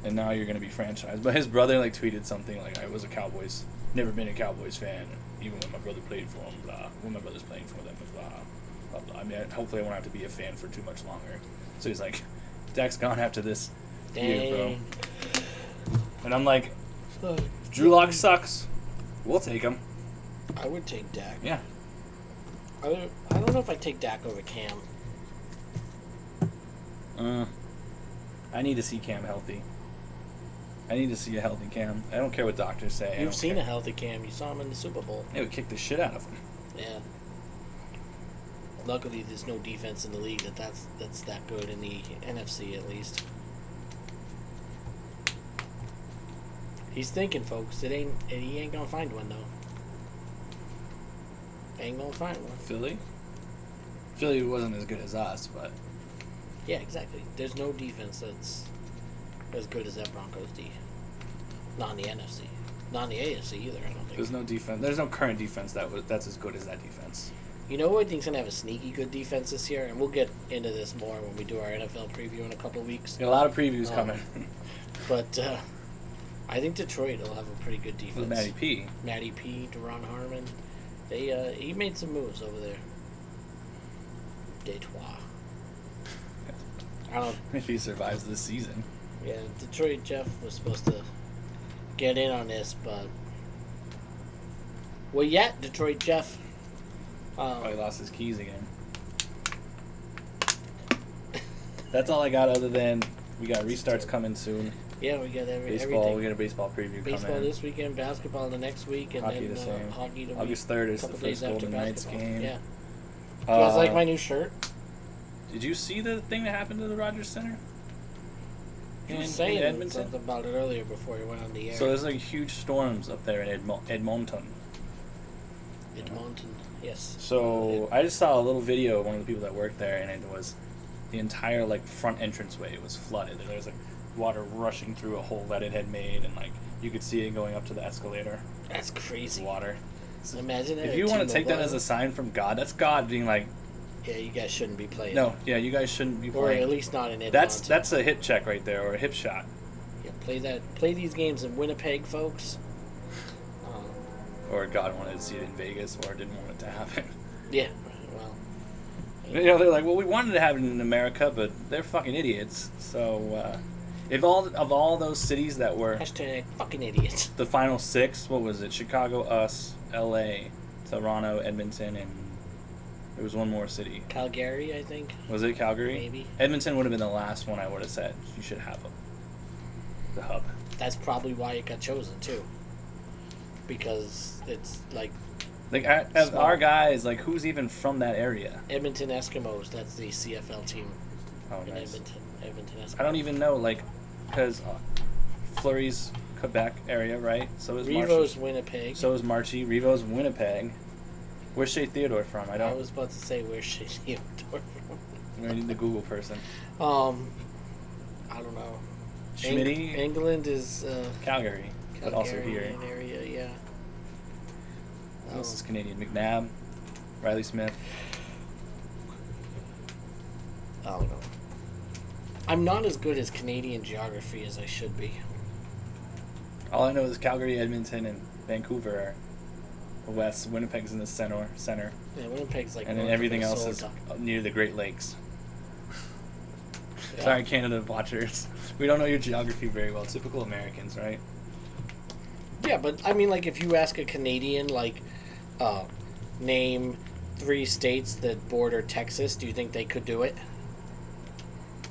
And now you're going to be franchised. But his brother tweeted something like, I was never been a Cowboys fan, even when my brother played for them, blah. When my brother's playing for them, blah, blah, blah. I mean, hopefully I won't have to be a fan for too much longer. So he's like, Dak's gone after this year, bro. Dang. And I'm like, Drew Lock sucks. We'll take him. I would take Dak. Yeah. I don't know if I'd take Dak over Cam. I need to see Cam healthy. I need to see a healthy Cam. I don't care what doctors say. You've seen a healthy Cam. You saw him in the Super Bowl. They would kick the shit out of him. Yeah. Luckily, there's no defense in the league that's that good in the NFC at least. He's thinking, folks. He ain't gonna find one though. Ain't gonna find one. Philly wasn't as good as us, but Yeah, exactly. There's no defense that's as good as that Broncos D. Not in the NFC. Not in the AFC either. I don't think. there's no defense. There's no current defense that's as good as that defense. You know who I think's gonna have a sneaky good defense this year, and we'll get into this more when we do our NFL preview in a couple of weeks. Got a lot of previews coming. But I think Detroit will have a pretty good defense. With Matty P. Matty P, Deron Harmon. He made some moves over there. Detroit. I don't. If he survives this season. Yeah, Detroit Jeff was supposed to get in on this, but Detroit Jeff. Probably lost his keys again. That's all I got. Other than we got restarts coming soon. Yeah, we got baseball. everything. We got a baseball preview Baseball coming. this weekend, basketball the next week, and Hockey then the same. hockey the August week, 3rd is the couple days first after Golden Knights basketball. game. Yeah. Do you guys like my new shirt? Did you see the thing that happened to the Rogers Center? You were in saying Edmonton? something about it earlier before you went on the air. So there's like huge storms up there in Edmonton. Edmonton, yes. So I just saw a little video of one of the people that worked there, and it was the entire like front entranceway was flooded. There was like water rushing through a hole that it had made, and like you could see it going up to the escalator. That's crazy. Water. So imagine that. If you want to take that as a sign from God, that's God being like, yeah, you guys shouldn't be playing. no, yeah, you guys shouldn't be Or playing. at least not in Edmonton. That's a hip check right there, or a hip shot. Yeah, play these games in Winnipeg, folks. Or God wanted to see it in Vegas, or didn't want it to happen. Yeah, well. You know, they're like, well, we wanted it to happen in America, but they're fucking idiots. So, if all those cities that were Hashtag fucking idiots. the final six, what was it? Chicago, us, L.A., Toronto, Edmonton, and there was one more city. Calgary, I think. Was it Calgary? Maybe. Edmonton would have been the last one I would have said. You should have the hub. That's probably why it got chosen, too. Because it's like Like our guys, like who's even from that area? Edmonton Eskimos. That's the CFL team Oh, in nice. Edmonton Eskimos. I don't even know, like, because Fleury's Quebec area, right? So is Revo's Marchie. Winnipeg. So is Marchie. Revo's Winnipeg. Where's Shea Theodore from? I was about to say where's Shea Theodore from. We need the Google person. I don't know. Schmitty. England is Calgary, but also here. area, yeah. This is Canadian. McNabb, Riley Smith. I don't know. I'm not as good as Canadian geography as I should be. All I know is Calgary, Edmonton, and Vancouver are the west. Winnipeg's in the center. Yeah, Winnipeg's like. And then north of everything else is Minnesota. near the Great Lakes. Yeah. Sorry, Canada watchers. We don't know your geography very well. Typical Americans, right? Yeah, but I mean, like, if you ask a Canadian, like, name 3 states that border Texas, do you think they could do it?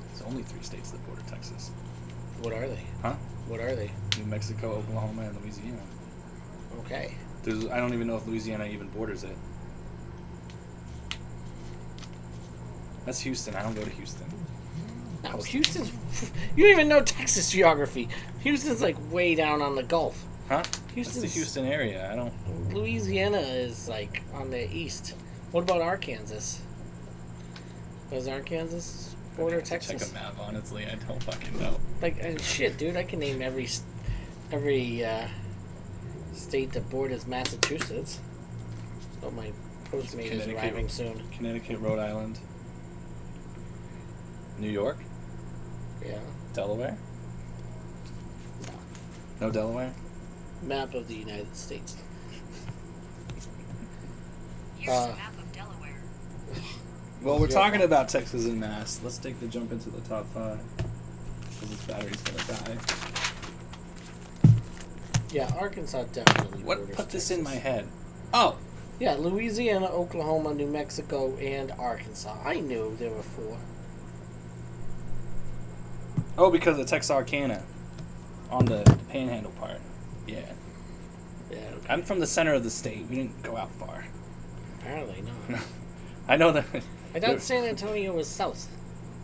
There's only 3 states that border Texas. What are they? Huh? What are they? New Mexico, Oklahoma, and Louisiana. Okay. I don't even know if Louisiana even borders it. That's Houston. I don't go to Houston. No, Houston's. You don't even know Texas geography. Houston's like way down on the Gulf. Huh? Houston's That's the Houston area. I don't. Louisiana is like on the east. What about Arkansas? Does Arkansas border Texas? Check a map. Honestly, I don't fucking know. Like shit, dude. I can name every state that borders Massachusetts. Oh, my Postmate is arriving soon. Connecticut, Rhode Island, New York, Yeah. Delaware. No Delaware. Map of the United States. Here's a map of Delaware. Well, we're talking about Texas and Mass. Let's take the jump into the top 5 because this battery's gonna die. Yeah, Arkansas definitely. What borders put this Texas. in my head? Oh, Yeah, Louisiana, Oklahoma, New Mexico, and Arkansas. I knew there were 4. because of Texarkana on the Panhandle part. Yeah. Yeah. Okay. I'm from the center of the state. We didn't go out far. Apparently not. I know that. I thought San Antonio was south.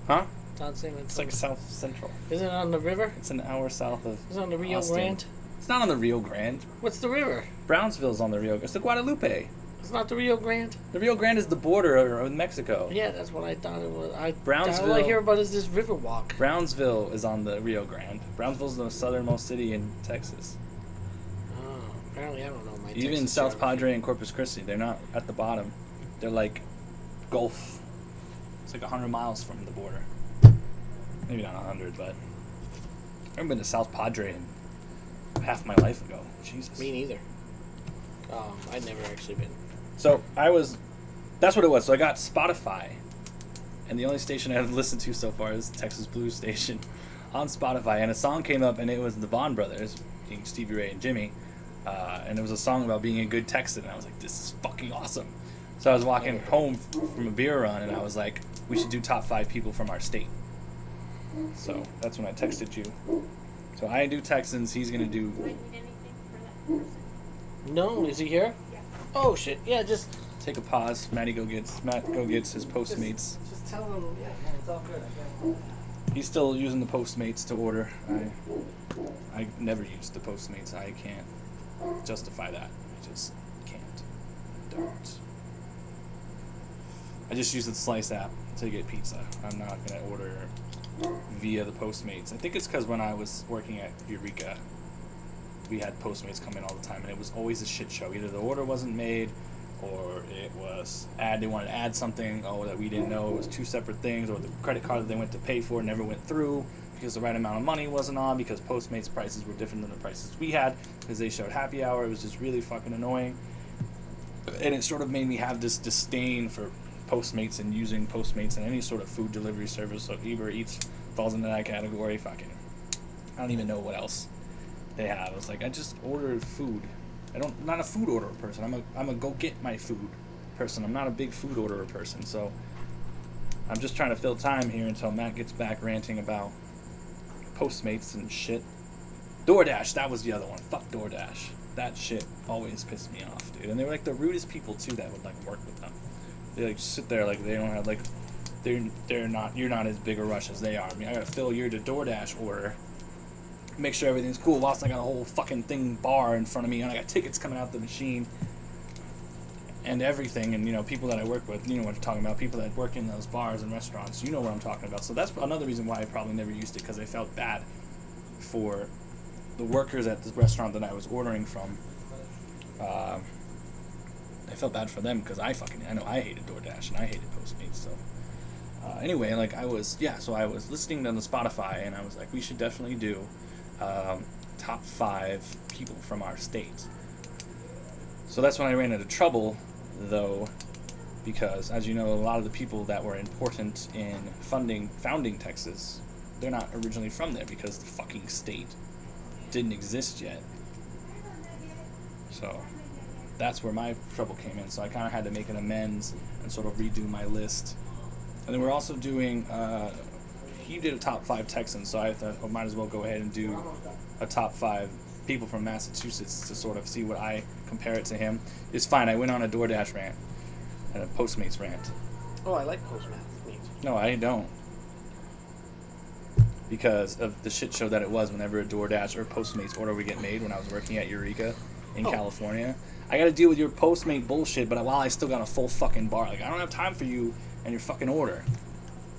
Huh? I thought San Antonio. It's like South Central. Is it on the river? It's an hour south of. Is it on the Rio Austin. Grande? It's not on the Rio Grande. What's the river? Brownsville's on the Rio. It's the Guadalupe. It's not the Rio Grande? The Rio Grande is the border of Mexico. Yeah, that's what I thought it was. Brownsville- All I hear about is this river walk. Brownsville is on the Rio Grande. Brownsville's the southernmost city in Texas. Oh, apparently I don't know my Even Texas South geography. Padre and Corpus Christi, they're not at the bottom. They're like Gulf. It's like 100 miles from the border. Maybe not 100, but I haven't been to South Padre in half my life ago. Jesus. Me neither. I'd never actually been. So that's what it was. So I got Spotify, and the only station I've listened to so far is Texas Blues Station on Spotify, and a song came up, and it was the Vaughn brothers, being Stevie Ray and Jimmy, and it was a song about being a good Texan, and I was like, this is fucking awesome. So I was walking home from a beer run, and I was like, we should do top 5 people from our state. So that's when I texted you. So I do Texans, he's going to do... Do I need anything for that person? No, is he here? Yeah. Oh shit! Yeah, just Take a pause. Matt go gets his Postmates. just tell him. Yeah, it's all good. He's still using the Postmates to order. I never used the Postmates. I can't justify that. I just can't. Don't. I just use the Slice app to get pizza. I'm not gonna order via the Postmates. I think it's because when I was working at Eureka, we had Postmates come in all the time, and it was always a shit show. Either the order wasn't made, or it was they wanted to add something that we didn't know. It was 2 separate things, or the credit card that they went to pay for never went through because the right amount of money wasn't on, because Postmates prices were different than the prices we had because they showed happy hour. It was just really fucking annoying, and it sort of made me have this disdain for Postmates and using Postmates in any sort of food delivery service. So Uber Eats falls into that category. Fucking, I don't even know what else they have. I was like, I just ordered food. I'm not a food orderer person. I'm a go get my food person. I'm not a big food orderer person. So I'm just trying to fill time here until Matt gets back ranting about Postmates and shit. DoorDash, that was the other one. Fuck DoorDash. That shit always pissed me off, dude. And they were like the rudest people too that would like work with them. They like sit there like they don't have like you're not as big a rush as they are. I mean, I gotta fill your DoorDash order, make sure everything's cool whilst I got a whole fucking bar in front of me, and I got tickets coming out the machine and everything. And people that I work with, you know what I'm talking about, people that work in those bars and restaurants, you know what I'm talking about. So that's another reason why I probably never used it, because I felt bad for the workers at the restaurant that I was ordering from. I felt bad for them because I know I hated DoorDash and I hated Postmates. So anyway, I was listening on the Spotify, and I was like, we should definitely do top 5 people from our state. So that's when I ran into trouble, though, because as you know, a lot of the people that were important in founding Texas, they're not originally from there because the fucking state didn't exist yet. So that's where my trouble came in. So I kind of had to make an amends and sort of redo my list. And then we're also doing, he did a top 5 Texans, so I thought I might as well go ahead and do a top 5 people from Massachusetts to sort of see what I compare it to him. It's fine. I went on a DoorDash rant and a Postmates rant. Oh, I like Postmates. No, I don't. Because of the shit show that it was whenever a DoorDash or Postmates order would get made when I was working at Eureka in California. I got to deal with your Postmate bullshit, but while I still got a full fucking bar. I don't have time for you and your fucking order.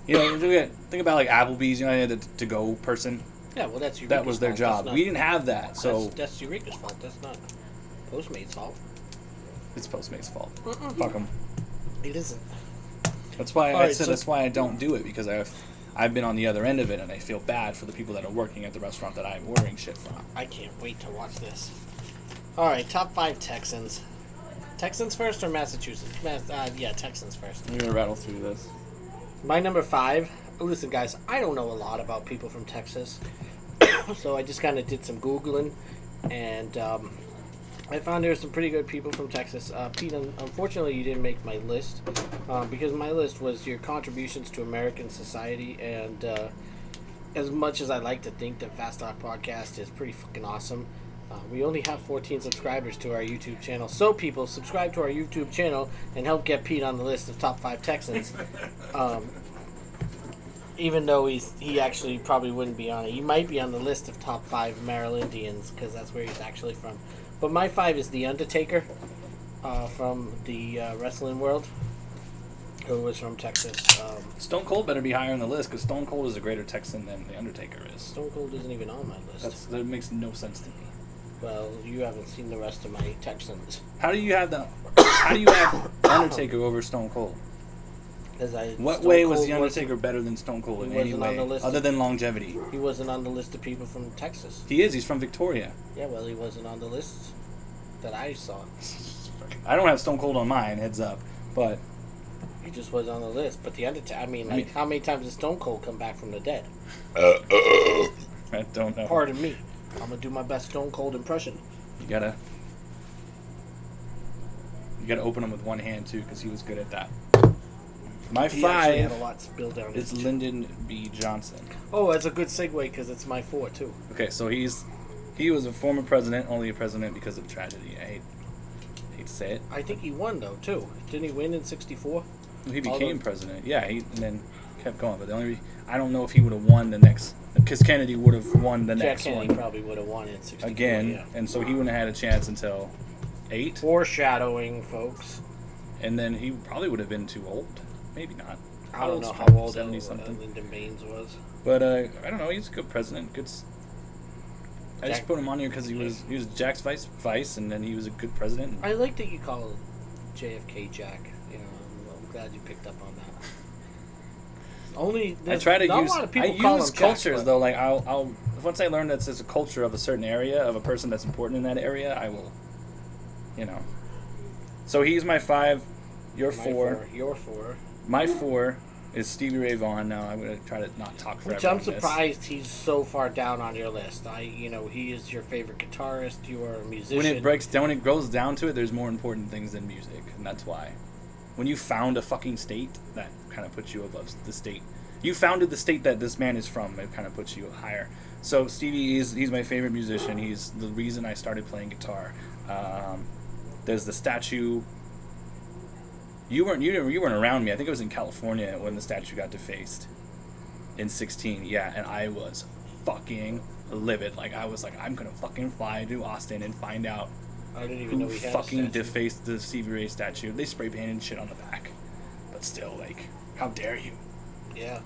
Think about Applebee's, they had the to-go person. Yeah, well, that's Eureka's That was their fault. job. We didn't have that, so... That's Eureka's fault. That's not Postmates' fault. It's Postmates' fault. Fuck them. It isn't. That's why that's why I don't do it, because I've been on the other end of it, and I feel bad for the people that are working at the restaurant that I'm ordering shit from. I can't wait to watch this. All right, top 5 Texans. Texans first or Massachusetts? Texans first. I'm gonna rattle through this. My number 5. Listen, guys, I don't know a lot about people from Texas, so I just kind of did some Googling, and I found there were some pretty good people from Texas. Pete, unfortunately, you didn't make my list, because my list was your contributions to American society, and as much as I like to think that Fast Talk Podcast is pretty fucking awesome, we only have 14 subscribers to our YouTube channel. So, people, subscribe to our YouTube channel and help get Pete on the list of top 5 Texans. Even though he actually probably wouldn't be on it. He might be on the list of top 5 Marylandians, because that's where he's actually from. But my 5 is The Undertaker, from the wrestling world, who was from Texas. Stone Cold better be higher on the list, because Stone Cold is a greater Texan than The Undertaker is. Stone Cold isn't even on my list. That makes no sense to me. Well, you haven't seen the rest of my Texans. How do you have Undertaker over Stone Cold? What way was the Undertaker better than Stone Cold in any way, other than longevity? He wasn't on the list of people from Texas. He is. He's from Victoria. Yeah, well, he wasn't on the list that I saw. I don't have Stone Cold on mine, heads up, but... He just was on the list. But the Undertaker, I mean, how many times did Stone Cold come back from the dead? I don't know. Pardon me. I'm going to do my best Stone Cold impression. You gotta open him with one hand, too, because he was good at that. My He actually had a 5 lot spilled down is his Lyndon B. Johnson. Oh, that's a good segue because it's my 4 too. Okay, so he was a former president, only a president because of tragedy. I hate to say it. I think he won though too. Didn't he win in '64? He became president. Yeah, and then kept going. But I don't know if he would have won the next, because Kennedy would have won the next Jack one. Kennedy probably would have won in '64 again, yeah. And so he wouldn't have had a chance until 8. Foreshadowing, folks. And then he probably would have been too old. Maybe not. I don't know how old 70 something. Lyndon Baines was. But I don't know. He's a good president. I just put him on here because he was Jack's vice, and then he was a good president. I like that you call JFK Jack. You know, I'm glad you picked up on that. Only I try to not use a lot of people call use him cultures Jack, though. Like I'll once I learn that there's a culture of a certain area of a person that's important in that area, I will, So he's my 5. You're 4. You're 4. My 4 is Stevie Ray Vaughan. Now I'm gonna try to not talk forever. Which I'm on surprised he's so far down on your list. He is your favorite guitarist. You are a musician. When it goes down to it, there's more important things than music, and that's why. When you found a fucking state, that kind of puts you above the state. You founded the state that this man is from. It kind of puts you higher. So Stevie he's my favorite musician. He's the reason I started playing guitar. There's the statue. You weren't around me. I think it was in California when the statue got defaced in 2016. Yeah, and I was fucking livid. Like I was like, I'm gonna fucking fly to Austin and find out I didn't even know who he had fucking a statue. defaced the Stevie Ray statue. They spray painted shit on the back, but still, like, how dare you? Yeah.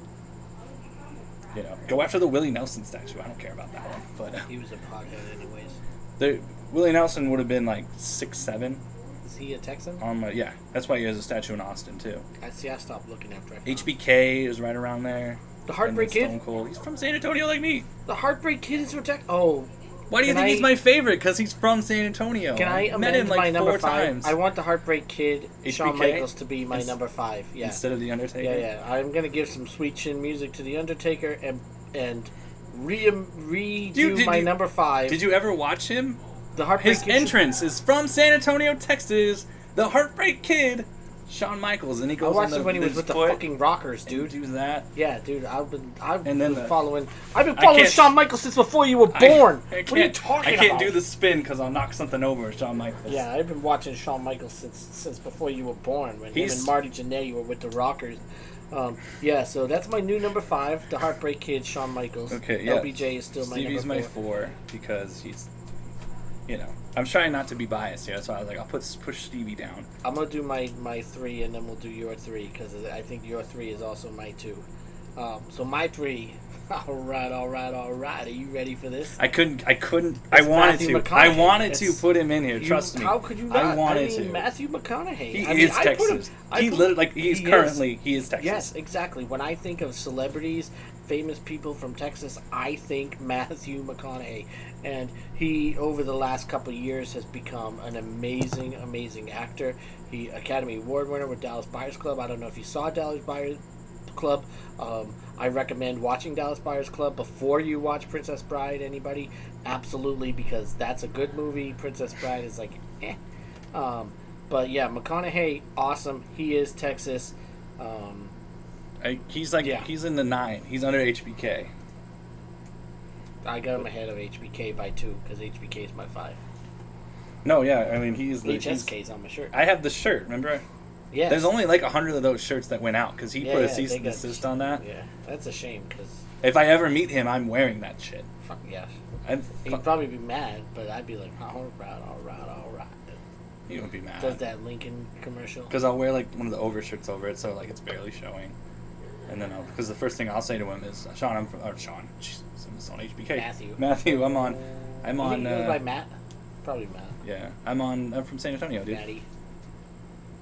Go after the Willie Nelson statue. I don't care about that one, but He was a pothead anyways. Willie Nelson would have been like 6'7". Is he a Texan? Yeah, that's why he has a statue in Austin too. I stopped looking after I found HBK is right around there. The Heartbreak Kid? Stone Cold. He's from San Antonio like me. The Heartbreak Kid is from Texas? Oh. Why do you think he's my favorite? Because he's from San Antonio. Can I met him amend like my number 4 5? times. I want the Heartbreak Kid, Shawn HBK? Michaels, to be my number 5. Yeah. Instead of the Undertaker. Yeah. I'm gonna give some sweet chin music to the Undertaker and redo my number 5. Did you ever watch him? The Heartbreak His Kid entrance is from San Antonio, Texas. The Heartbreak Kid, Shawn Michaels, and he I goes. watched him when he was with the fucking Rockers, dude. Do that. Yeah, dude. I've been following Shawn Michaels since before you were born. What are you talking about? I can't do the spin because I'll knock something over, Shawn Michaels. Yeah, I've been watching Shawn Michaels since before you were born. When him and Marty Jannetty were with the Rockers. So that's my new number 5, the Heartbreak Kid, Shawn Michaels. Okay, yeah. LBJ is still my Stevie's number 4. Stevie's my 4 because he's, I'm trying not to be biased here. That's why I was like, I'll push Stevie down. I'm gonna do my 3, and then we'll do your 3 because I think your 3 is also my 2. So my 3. All right. Are you ready for this? I couldn't. I wanted Matthew to. I McConaughey. wanted to put him in here. Trust me. How could you not? I wanted to. Matthew McConaughey. He is Texas. He is Texas. Yes, exactly. When I think of celebrities, famous people from Texas, I think Matthew McConaughey. And he, over the last couple of years, has become an amazing, amazing actor. He Academy Award winner with Dallas Buyers Club. I don't know if you saw Dallas Buyers Club. I recommend watching Dallas Buyers Club before you watch Princess Bride. Anybody? Absolutely, because that's a good movie. Princess Bride is like, eh. But yeah, McConaughey, awesome. He is Texas. He's in the 9. He's under HBK. I got him ahead of HBK by 2 because HBK is my 5. No, yeah, I mean he's the HSK's on my shirt. I have the shirt. Remember? Yeah. There's only like 100 of those shirts that went out because he put a cease and desist on that. Yeah, that's a shame because if I ever meet him, I'm wearing that shit. Fuck yeah. He'd probably be mad, but I'd be like, all right. He wouldn't be mad. Does that Lincoln commercial? Because I'll wear like one of the overshirts over it, so like it's barely showing. And then because the first thing I'll say to him is, Sean, Jesus, it's on HBK. Matthew, I'm on. He goes by Matt. Probably Matt. Yeah, I'm from San Antonio, dude. Matty.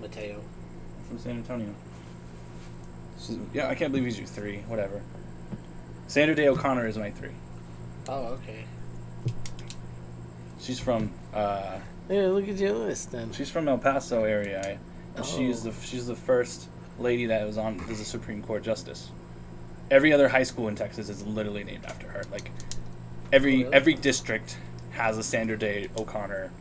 Mateo. I'm from San Antonio. So, yeah, I can't believe he's your 3. Whatever. Sandra Day O'Connor is my 3. Oh, okay. She's from Yeah, look at your list then. she's from El Paso area, and she's Oh. the first lady that was a Supreme Court justice. Every other high school in Texas is literally named after her. Like Really? every district has a Sandra Day O'Connor,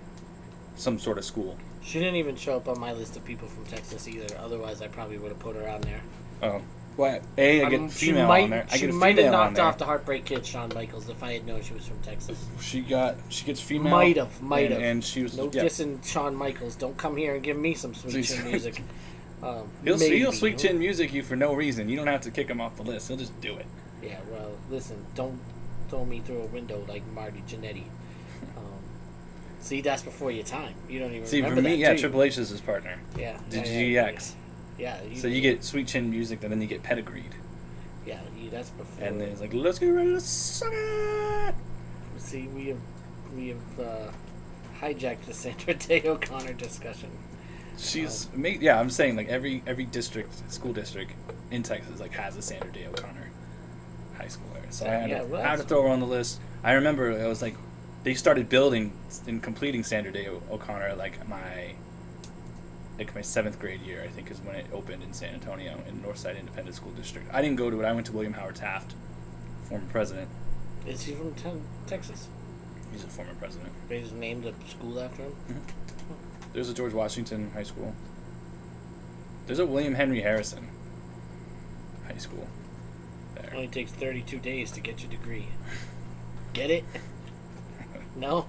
some sort of school. She didn't even show up on my list of people from Texas either. Otherwise, I probably would have put her on there. Oh, well, I get female on there. I She get a might have female on knocked there. off the Heartbreak Kid, Shawn Michaels, if I had known she was from Texas. She gets female. Might have. And she was No yeah. dissing Shawn Michaels. Don't come here and give me some sweet Please. chin music. He'll sweet chin music you for no reason. You don't have to kick him off the list. He'll just do it. Yeah, well, listen, don't throw me through a window like Marty Jannetty. See, that's before your time. You don't even See, remember for me, that, yeah, do you? Triple H is his partner. Yeah. The yeah, GX. Yeah. So you get sweet chin music, and then you get pedigreed. Yeah, that's before. And then it's like, let's get ready to suck it. See, we have hijacked the Sandra Day O'Connor discussion. She's yeah. I'm saying like every school district in Texas like has a Sandra Day O'Connor high school there. So I had to throw her on the list. I remember it was like they started building and completing Sandra Day O'Connor like my 7th grade year, I think, is when it opened in San Antonio in Northside Independent School District. I didn't go to it. I went to William Howard Taft, former president. Is he from Texas? He's a former president. They just named a school after him? There's a George Washington High School. There's a William Henry Harrison High School there. Only takes 32 days to get your degree. Get it? No?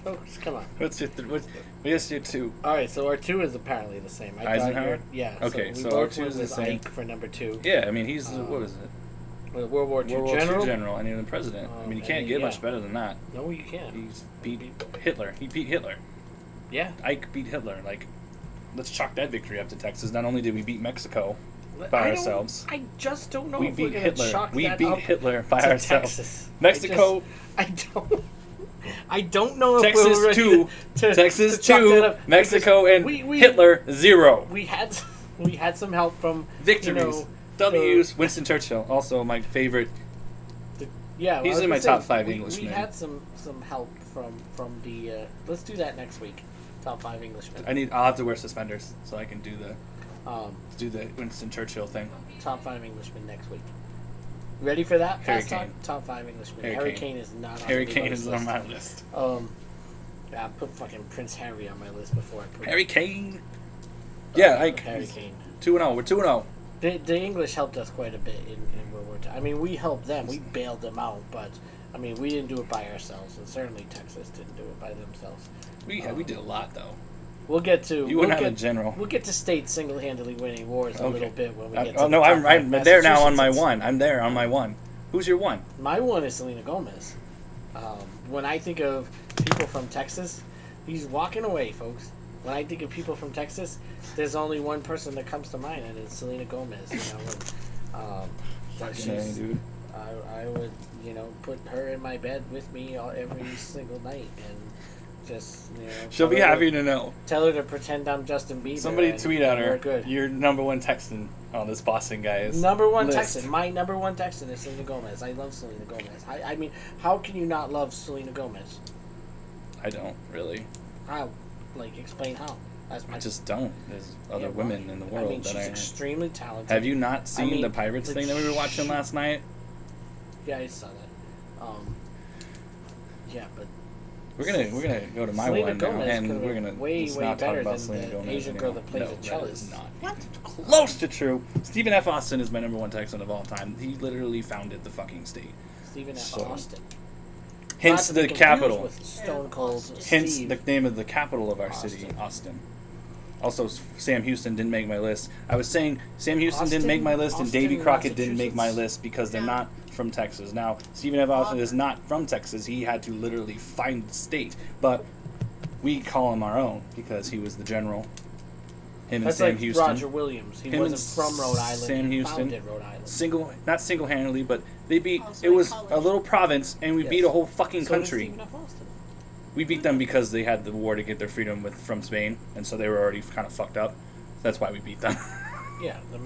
Folks, come on. What's your 2? All right, so our 2 is apparently the same. Eisenhower? Yeah. Okay, we so our both 2 went is the with same. Ike for number 2. Yeah, I mean, he's what is it? World War II World War general? II general, and he's the president. I mean, you can't get much better than that. No, you can't. He's beat Hitler. He beat Hitler. Yeah. Ike beat Hitler. Like, let's chalk that victory up to Texas. Not only did we beat Mexico by I ourselves, I just don't know we if beat we're going to Hitler. chalk We that beat up Hitler by to ourselves. Texas. Mexico. I don't know if Texas we're ready 2, to Texas chalk that 2, up. Mexico and we- Hitler 0. We had some help from Victories. You know, W's. Winston Churchill, also my favorite. yeah, He's I was in my gonna top say, 5 we Englishmen. We had some help from the. Let's do that next week. Top 5 Englishmen. I'll have to wear suspenders so I can do the Um, Winston Churchill thing. top 5 Englishmen next week. Ready for that? Harry Fast talk? Kane. Top 5 Englishmen. Harry Harry Kane. Kane is not on Harry Kane anybody's is on list. my list. Yeah, I put fucking Prince Harry on my list before I put Harry Kane. Yeah, Harry Kane. 2-0. We're 2-0. The English helped us quite a bit in World War II. I mean, we helped them. We bailed them out, but I mean, we didn't do it by ourselves, and certainly Texas didn't do it by themselves. We did a lot though. We'll get to You wouldn't have a general. We'll get to states single-handedly winning wars a little bit when we get to Oh no, the top I'm 5 there now on my Massachusetts. 1. I'm there on my 1. Who's your 1? My 1 is Selena Gomez. When I think of people from Texas, he's walking away, folks. When I think of people from Texas, there's only one person that comes to mind, and it's Selena Gomez. You know, that she's, dude. I would, put her in my bed with me every single night, and just, She'll be happy to know. tell her to pretend I'm Justin Bieber. Somebody and tweet at we're her. good. You're number 1 Texan on this Boston guys. Number 1 list. Texan. My number 1 Texan is Selena Gomez. I love Selena Gomez. I mean, how can you not love Selena Gomez? I don't really. How? Explain how. That's my. I just don't. There's other Yeah, women right. in the world I mean, that she's I extremely talented. have you not seen mean, the Pirates the thing that we were watching last night? Yeah, I saw that. Yeah, but We're gonna go to my Selena 1 now, Gomez and could've we're been gonna way let's not talk better about than Selena the Gomez Asian girl that plays no, the cellist. That is not What? even close to true. Stephen F. Austin is my number 1 Texan of all time. He literally founded the fucking state. Stephen F. So, Austin. Hence Not to be the confused capital. with Stone Cold Hence Steve. the name of the capital of our city, Austin. Austin. Also, Sam Houston didn't make my list. I was saying Sam Houston didn't make my list, and Austin, Davy Crockett didn't make my Massachusetts. list because they're Yeah. not from Texas. Now, Stephen F. Austin is not from Texas. He had to literally find the state. But we call him our own because he was the general. Him That's and Sam like Houston. Roger Williams. He Him and wasn't from Rhode Island. Sam he Houston. founded Rhode Island. Not single-handedly, but they beat. Also it was in college. a little province, and we Yes. beat a whole fuking So did country. Stephen F. Austin. we beat them because they had the war to get their freedom from Spain, and so they were already kind of fucked up. That's why we beat them. Yeah, the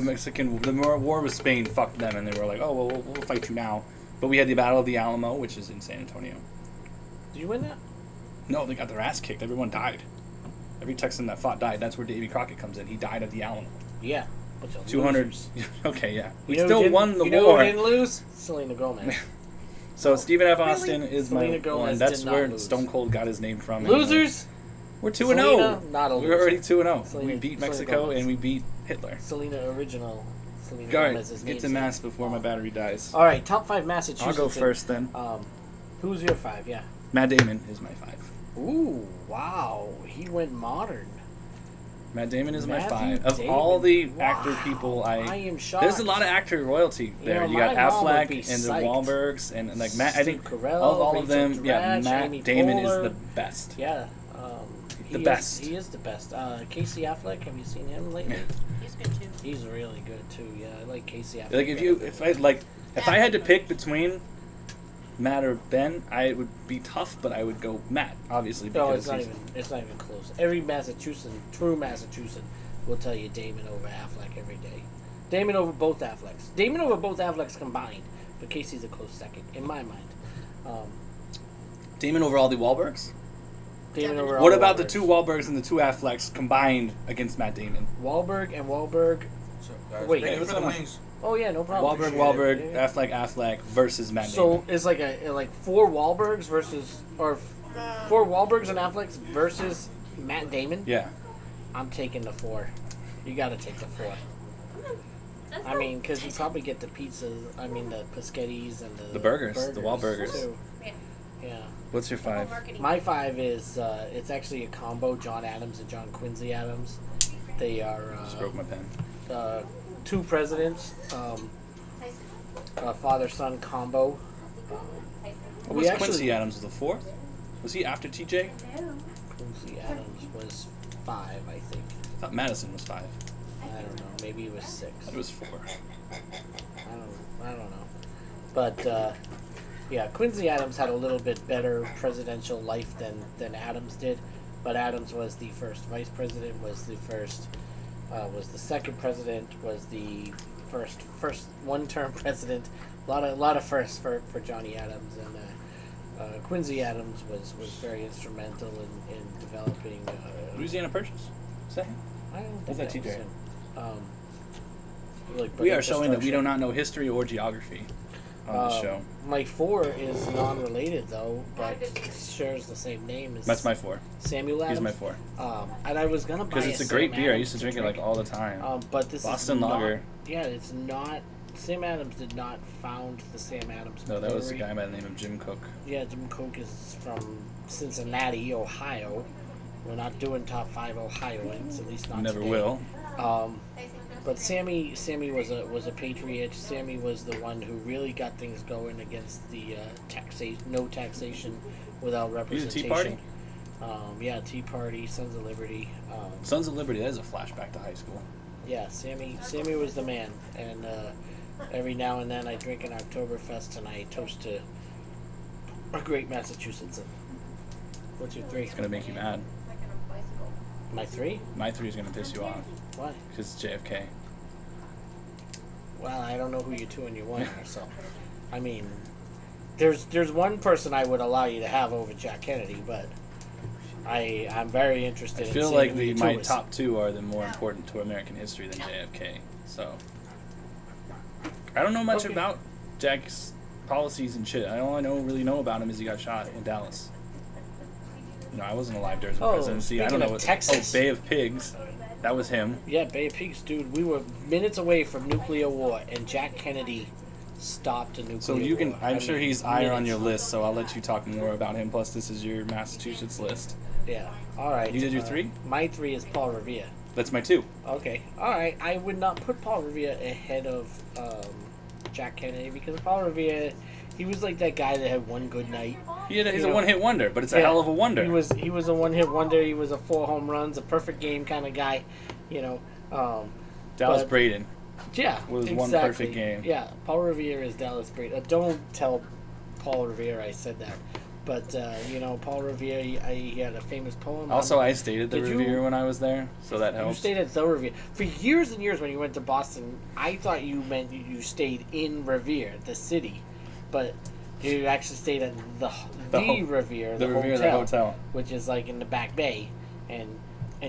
Mexicans. The war with Spain fucked them, and they were like, oh, well, we'll fight you now. But we had the Battle of the Alamo, which is in San Antonio. Did you win that? No, they got their ass kicked. Everyone died. Every Texan that fought died. That's where Davy Crockett comes in. He died at the Alamo. Yeah. Bunch of 200. losers. Okay, yeah. We You know still who won the you know war. who didn't lose? Selena Gomez. So Stephen F. Austin is Selena my Gomez one. That's did not where lose. Stone Cold got his name from. Losers? We're 2-0. Selena, not a loser. We're already 2-0. Selena- We beat Selena Mexico Gomez. and we beat Hitler. Selena original. Selena All right, Gomez's get to namesake. mass before my battery dies. All right, top 5 Massachusetts. I'll go first then. Who's your 5? Yeah. Matt Damon is my 5. Ooh, wow. He went modern. Matt Damon is my Matthew 5. Of Damon. all the Wow. actor people, I am shocked. there's a lot of actor royalty there. You You, know, got my mom would Affleck be and the psyched. Wahlbergs and like Matt. I think Steve of Carell, all of them, Rachel yeah, Dratch, Matt Amy Damon Poehler. is the best. Yeah. The best. He is the best. Casey Affleck, have you seen him lately? He's good too. He's really good too. Yeah, I like Casey Affleck. Like if I had to pick between Matt or Ben, I would be tough, but I would go Matt, obviously, No, because it's not even close. Every true Massachusetts will tell you Damon over Affleck every day. Damon over both Afflecks. Damon over both Afflecks combined, but Casey's a close second in my mind. Damon over all the Wahlbergs. Damon over. What all about the Wahlbergs. 2 Wahlbergs and the 2 Afflecks combined against Matt Damon? Wahlberg and Wahlberg? So, guys, Wait, thank you what's for the going on? wings. Oh yeah, no problem. Wahlberg, Yeah. Affleck versus Matt So Damon. it's like 4 Wahlbergs versus 4 Wahlbergs and Afflecks versus Matt Damon. Yeah. I'm taking the 4. You got to take the 4. That's I mean, because you probably get the pizzas. I mean, the Paschettis and the burgers, the Wahlburgers. too. Yeah. Yeah. What's your 5? Marketing. My 5 is it's actually a combo. John Adams and John Quincy Adams. They are Just broke my pen. 2 presidents. Father-son combo. What We was actually- Quincy Adams the 4th? Was he after TJ? Quincy Adams was 5, I think. I thought Madison was 5. I don't know. Maybe it was 6. I thought it was 4. I don't know. But yeah, Quincy Adams had a little bit better presidential life than Adams did. But Adams was the first vice president, was the second president, was the first one-term president. A lot of firsts for Johnny Adams, and Quincy Adams was very instrumental in developing. Louisiana Purchase. Is that him? I don't think Is that that was TJ? him. We are showing that we do infrastructure. not know history or geography on this show. My 4 is non-related though, but shares the same name as That's my 4. Samuel Adams. He's my 4. And I was gonna buy Because it's a great Sam beer. I Adams used to drink it like all the time. but this Boston is not, Lager. Yeah, it's not. Sam Adams did not found the Sam Adams. No, that was a brewery. guy by the name of Jim Cook. Yeah, Jim Cook is from Cincinnati, Ohio. We're not doing top 5 Ohioans, at least not Never today. will. But Sammy was a patriot. Sammy was the one who really got things going against the no taxation without He's a representation. Tea Party? Yeah, Tea Party, Sons of Liberty. Sons of Liberty, that is a flashback to high school. Yeah, Sammy was the man. And every now and then I drink an Oktoberfest and I toast to a great Massachusetts. What's your 3? It's going to make you mad. My 3? My 3 is going to piss you off. Why? Because it's JFK. Well, I don't know who your 2 and your 1 are, so I mean, there's one person I would allow you to have over Jack Kennedy, but I'm very interested. I in feel seeing like who your my 2 is. top 2 are the more important to American history than JFK. So I don't know much Okay. about Jack's policies and shit. All I really know about him is he got shot in Dallas. You know, I wasn't alive during the Oh, presidency. I don't speaking know of what. Texas. Oh, Bay of Pigs. That was him. Yeah, Bay of Pigs, dude. We were minutes away from nuclear war, and Jack Kennedy stopped a nuclear war. So you can. I'm sure he's higher on your minutes. list. So I'll let you talk more about him. Plus, this is your Massachusetts list. Yeah. All right. You did your 3? My 3 is Paul Revere. That's my 2. Okay. All right. I would not put Paul Revere ahead of Jack Kennedy because Paul Revere, he was like that guy that had one good night. He's You a know, one-hit wonder, but it's a hell of a wonder. He was a one-hit wonder. He was a 4 home runs, a perfect game kind of guy. You know. Dallas but- Braden. Yeah. Was exactly. one perfect game. Yeah. Paul Revere is Dallas Braden. Don't tell Paul Revere I said that. But Paul Revere, he had a famous poem. Also, I stayed at the Did you- Revere when I was there, so that You helps. stayed at the Revere for years and years. When you went to Boston, I thought you meant you stayed in Revere, the city, but you actually stayed at the Revere, the Revere, the hotel. which is like in the Back Bay, and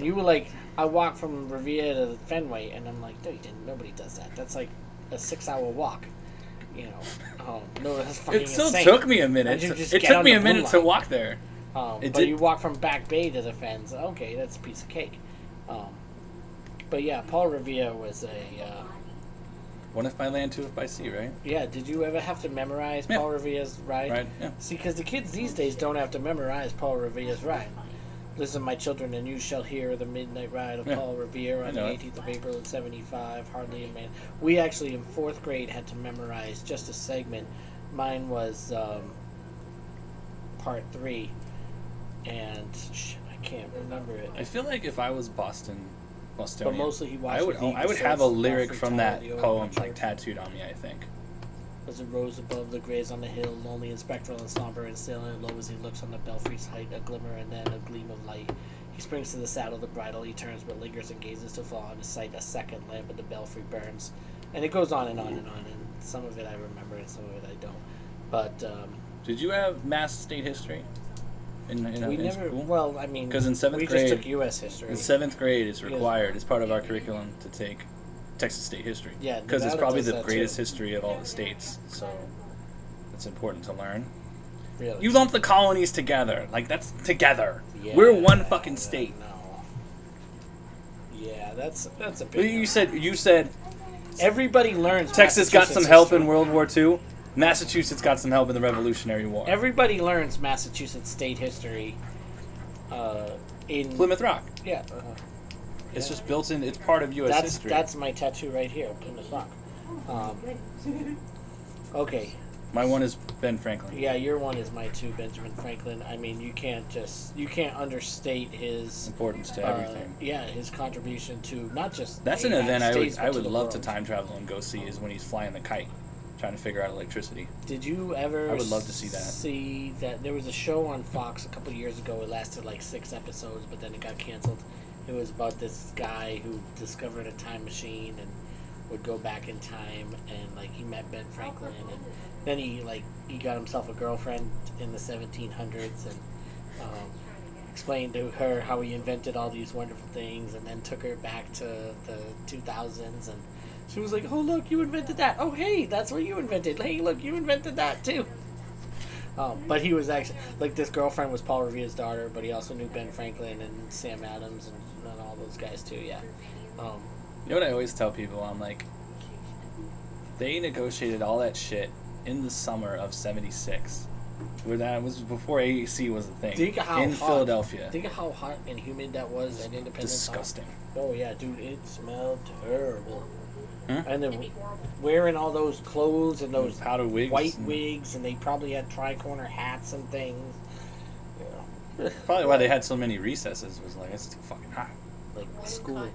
you were like, I walked from Revere to Fenway, and I'm like, no, you didn't. Nobody does that. That's like a 6-hour walk. No, that's fucking It still insane. took me a minute. Why don't you just It get took on me the a minute Blue to Line? walk there. But did- you walk from Back Bay to the Fens. Okay, that's a piece of cake. But yeah, Paul Revere was a. One if by land, two if by sea, right? Yeah, did you ever have to memorize Yeah. Paul Revere's ride? Right, yeah. See, because the kids these days don't have to memorize Paul Revere's ride. Listen, my children, and you shall hear the midnight ride of Yeah. Paul Revere I on the know it. 18th of April in '75. Hardly a man. We actually in 4th grade had to memorize just a segment. Mine was part 3, and I can't remember it. I feel like if I was Bostonian, But mostly he watched I would the deep have a research, lyric Alfred from Tower, that the old poem church. like tattooed on me, I think. As it rose above the graves on the hill, lonely and spectral and somber and still and low as he looks on the belfry's height, a glimmer and then a gleam of light. He springs to the saddle, the bridle he turns, but lingers and gazes to fall on his sight. A second lamp of the belfry burns. And it goes on and on and on, and some of it I remember and some of it I don't. But Did you have mass state history in we in never, school? well, I mean, 'Cause in 7th we grade- just took U.S. history. In 7th grade, it's Yes. required as part of our curriculum to take Texas state history. Yeah, because it's Nevada probably does the that greatest too. history of all the states, so it's important to learn. Really. You lump the colonies together, like that's together. Yeah, We're one fucking state. No. Yeah, that's a Well, big. you said Everybody learns. Texas got some Massachusetts help history. in World War II. Massachusetts got some help in the Revolutionary War. Everybody learns Massachusetts state history. In Plymouth Rock. Yeah. It's just built in. It's part of U.S. That's history. that's my tattoo right here, Plymouth Rock. Okay. My one is Ben Franklin. Yeah, your one is my two, Benjamin Franklin. I mean, you can't understate his Importance to everything. Yeah, his contribution to not just That's the an event United States, I but would the love to world. time travel and go see is when he's flying the kite, trying to figure out electricity. Did you ever? I would love to see that. See that there was a show on Fox a couple of years ago. It lasted like 6 episodes, but then it got canceled. It was about this guy who discovered a time machine and would go back in time, and like he met Ben Franklin, and then he got himself a girlfriend in the 1700s, and explained to her how he invented all these wonderful things, and then took her back to the 2000s, and she was like, "Oh look, you invented that! Oh hey, that's what you invented! Hey look, you invented that too!" But he was actually this girlfriend was Paul Revere's daughter, but he also knew Ben Franklin and Sam Adams and all those guys too. Yeah. You know what I always tell people? I'm like, they negotiated all that shit in the summer of '76, where that was before AEC was a thing. Think of how in hot, Philadelphia. Think of how hot and humid that was at Independence Hall. Disgusting. Oh yeah, dude, it smelled terrible. Huh? And then wearing all those clothes and those Powder wigs. white wigs, and they probably had tri-corner hats and things. Yeah. Probably why they had so many recesses was like, it's too fucking hot. Like school.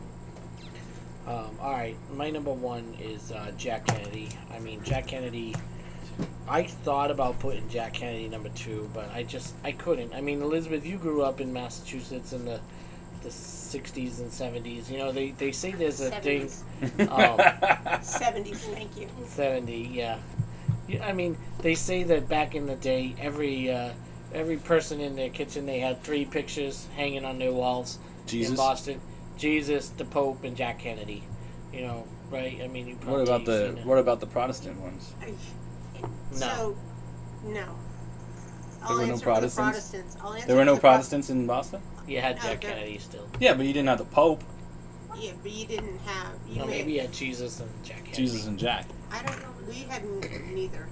All right, my number one is Jack Kennedy. I mean, Jack Kennedy. I thought about putting Jack Kennedy number 2, but I couldn't. I mean, Elizabeth, you grew up in Massachusetts in the 60s and 70s. You know, they say there's a 70s. thing. 70s, thank you. 70, yeah. I mean, they say that back in the day, every person in their kitchen, they had 3 pictures hanging on their walls Jesus. in Boston. Jesus, the Pope, and Jack Kennedy. You know, right? I mean, you probably seen it. What about the Protestant ones? So, no. There were no Protestants? I'll answer There were no for the Protestants in Boston? You had No, Jack there- Kennedy still. Yeah, but you didn't have the Pope, Yeah, but you didn't have. You No, may- maybe you had Jesus and Jack Kennedy. Jesus and Jack. I don't know. We had neither.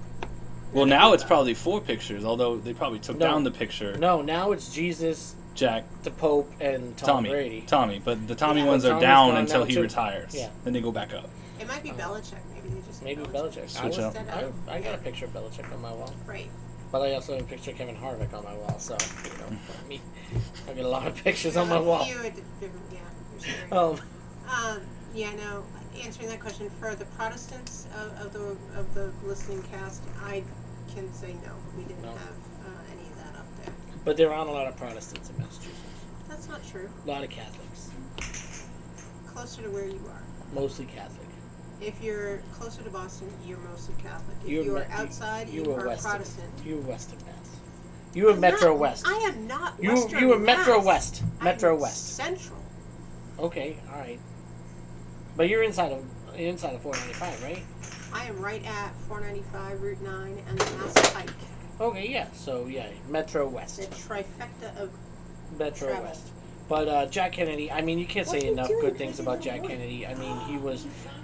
Well, now it's probably 4 pictures, although they probably took No. down the picture. No, now it's Jesus, Jack, the Pope, and Tom Brady. Tommy, but the Tommy Yeah, ones are Tommy's down gone until now, he too. retires. Yeah. Then they go back up. It might be Belichick. Maybe they just. Maybe Belichick. Switch up. I got a picture of Belichick on my wall. Right. But I also have a picture of Kevin Harvick on my wall, so, I mean, I got a lot of pictures on my wall. You had different, yeah. For sure. Um, Yeah, no. Answering that question for the Protestants of the listening cast, I can say no. We didn't No. have any of that up But there aren't a lot of Protestants in Massachusetts. That's not true. A lot of Catholics. Closer to where you are. Mostly Catholic. If you're closer to Boston, you're mostly Catholic. If You're you're me- outside, you you were are Western. Protestant. You were Western Mass. You were I'm Metro not- West. I am not You Western were Metro Mass. West. Metro I'm West. Central. Okay, all right. But you're inside of 495, right? I am right at 495, Route 9, and the Mass Pike. Okay, yeah. So yeah, Metro The West. trifecta of Metro travel. West. But Jack Kennedy, I mean, you can't What say are you enough doing, good things crazy about little Jack boy? Kennedy. I mean,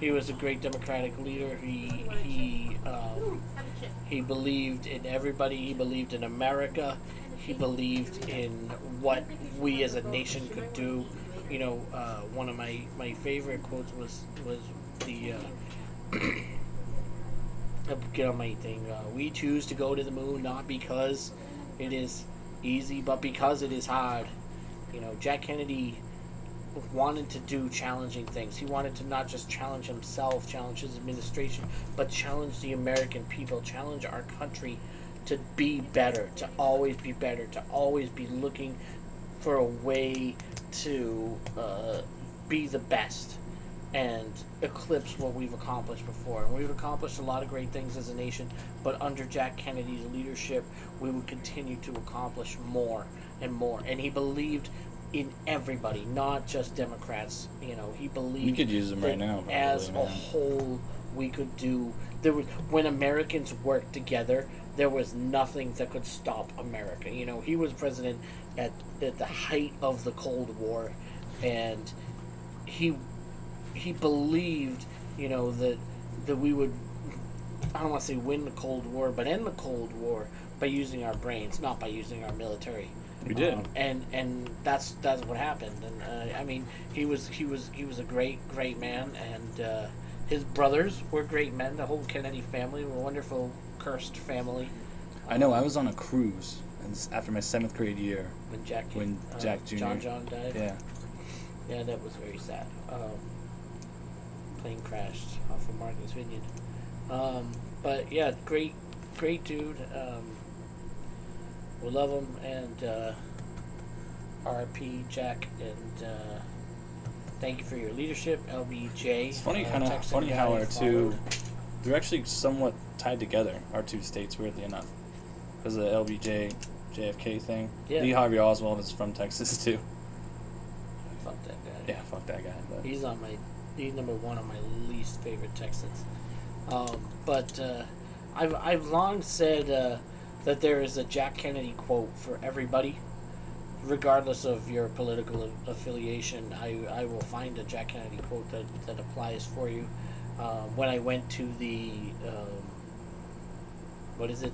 he was a great Democratic leader. He believed in everybody. He believed in America. He believed in what we as a nation could do. You know, one of my favorite quotes was the get on my thing. We choose to go to the moon not because it is easy, but because it is hard. You know, Jack Kennedy wanted to do challenging things. He wanted to not just challenge himself, challenge his administration, but challenge the American people, challenge our country to be better, to always be better, to always be looking for a way to be the best and eclipse what we've accomplished before. And we've accomplished a lot of great things as a nation, but under Jack Kennedy's leadership, we would continue to accomplish more and more. And he believed in everybody, not just Democrats. You know, he believed We could use them right that now, probably, as a man. whole, we could do. There was, when Americans worked together, there was nothing that could stop America. You know, he was president at the height of the Cold War, and he believed, you know, that we would, I don't want to say win the Cold War, but end the Cold War by using our brains, not by using our military. We did. And that's what happened. And I mean, he was a great man, and his brothers were great men. The whole Kennedy family were a wonderful, cursed family. I know. I was on a cruise after my 7th grade year. When Jack Jr. John died. Yeah, that was very sad. Plane crashed off of Martha's Vineyard. But yeah, great dude. We love him, and R.I.P. Jack, and thank you for your leadership, LBJ. It's funny, Texan funny guy how our followed. they're actually somewhat tied together. Our two states, weirdly enough, because of the LBJ JFK thing. Yeah. Lee Harvey Oswald is from Texas too. Fuck that guy. Yeah, fuck that guy. But He's number one on my least favorite Texans. But I've long said that there is a Jack Kennedy quote for everybody, regardless of your political affiliation. I will find a Jack Kennedy quote that applies for you. When I went to the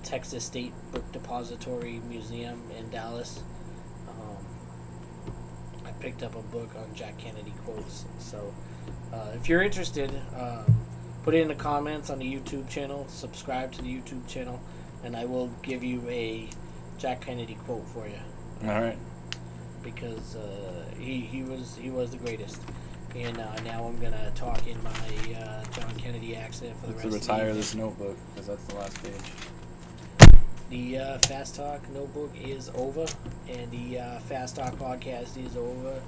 Texas State Book Depository Museum in Dallas, I picked up a book on Jack Kennedy quotes. So if you're interested, put it in the comments on the YouTube channel, subscribe to the YouTube channel, and I will give you a Jack Kennedy quote for you. all right. Because he was the greatest. And now I'm gonna talk in my John Kennedy accent for the Let's rest retire of the this notebook because that's the last page. The Fast Talk notebook is over, and the Fast Talk podcast is over.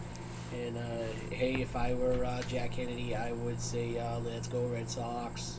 And hey, if I were Jack Kennedy, I would say, let's go Red Sox.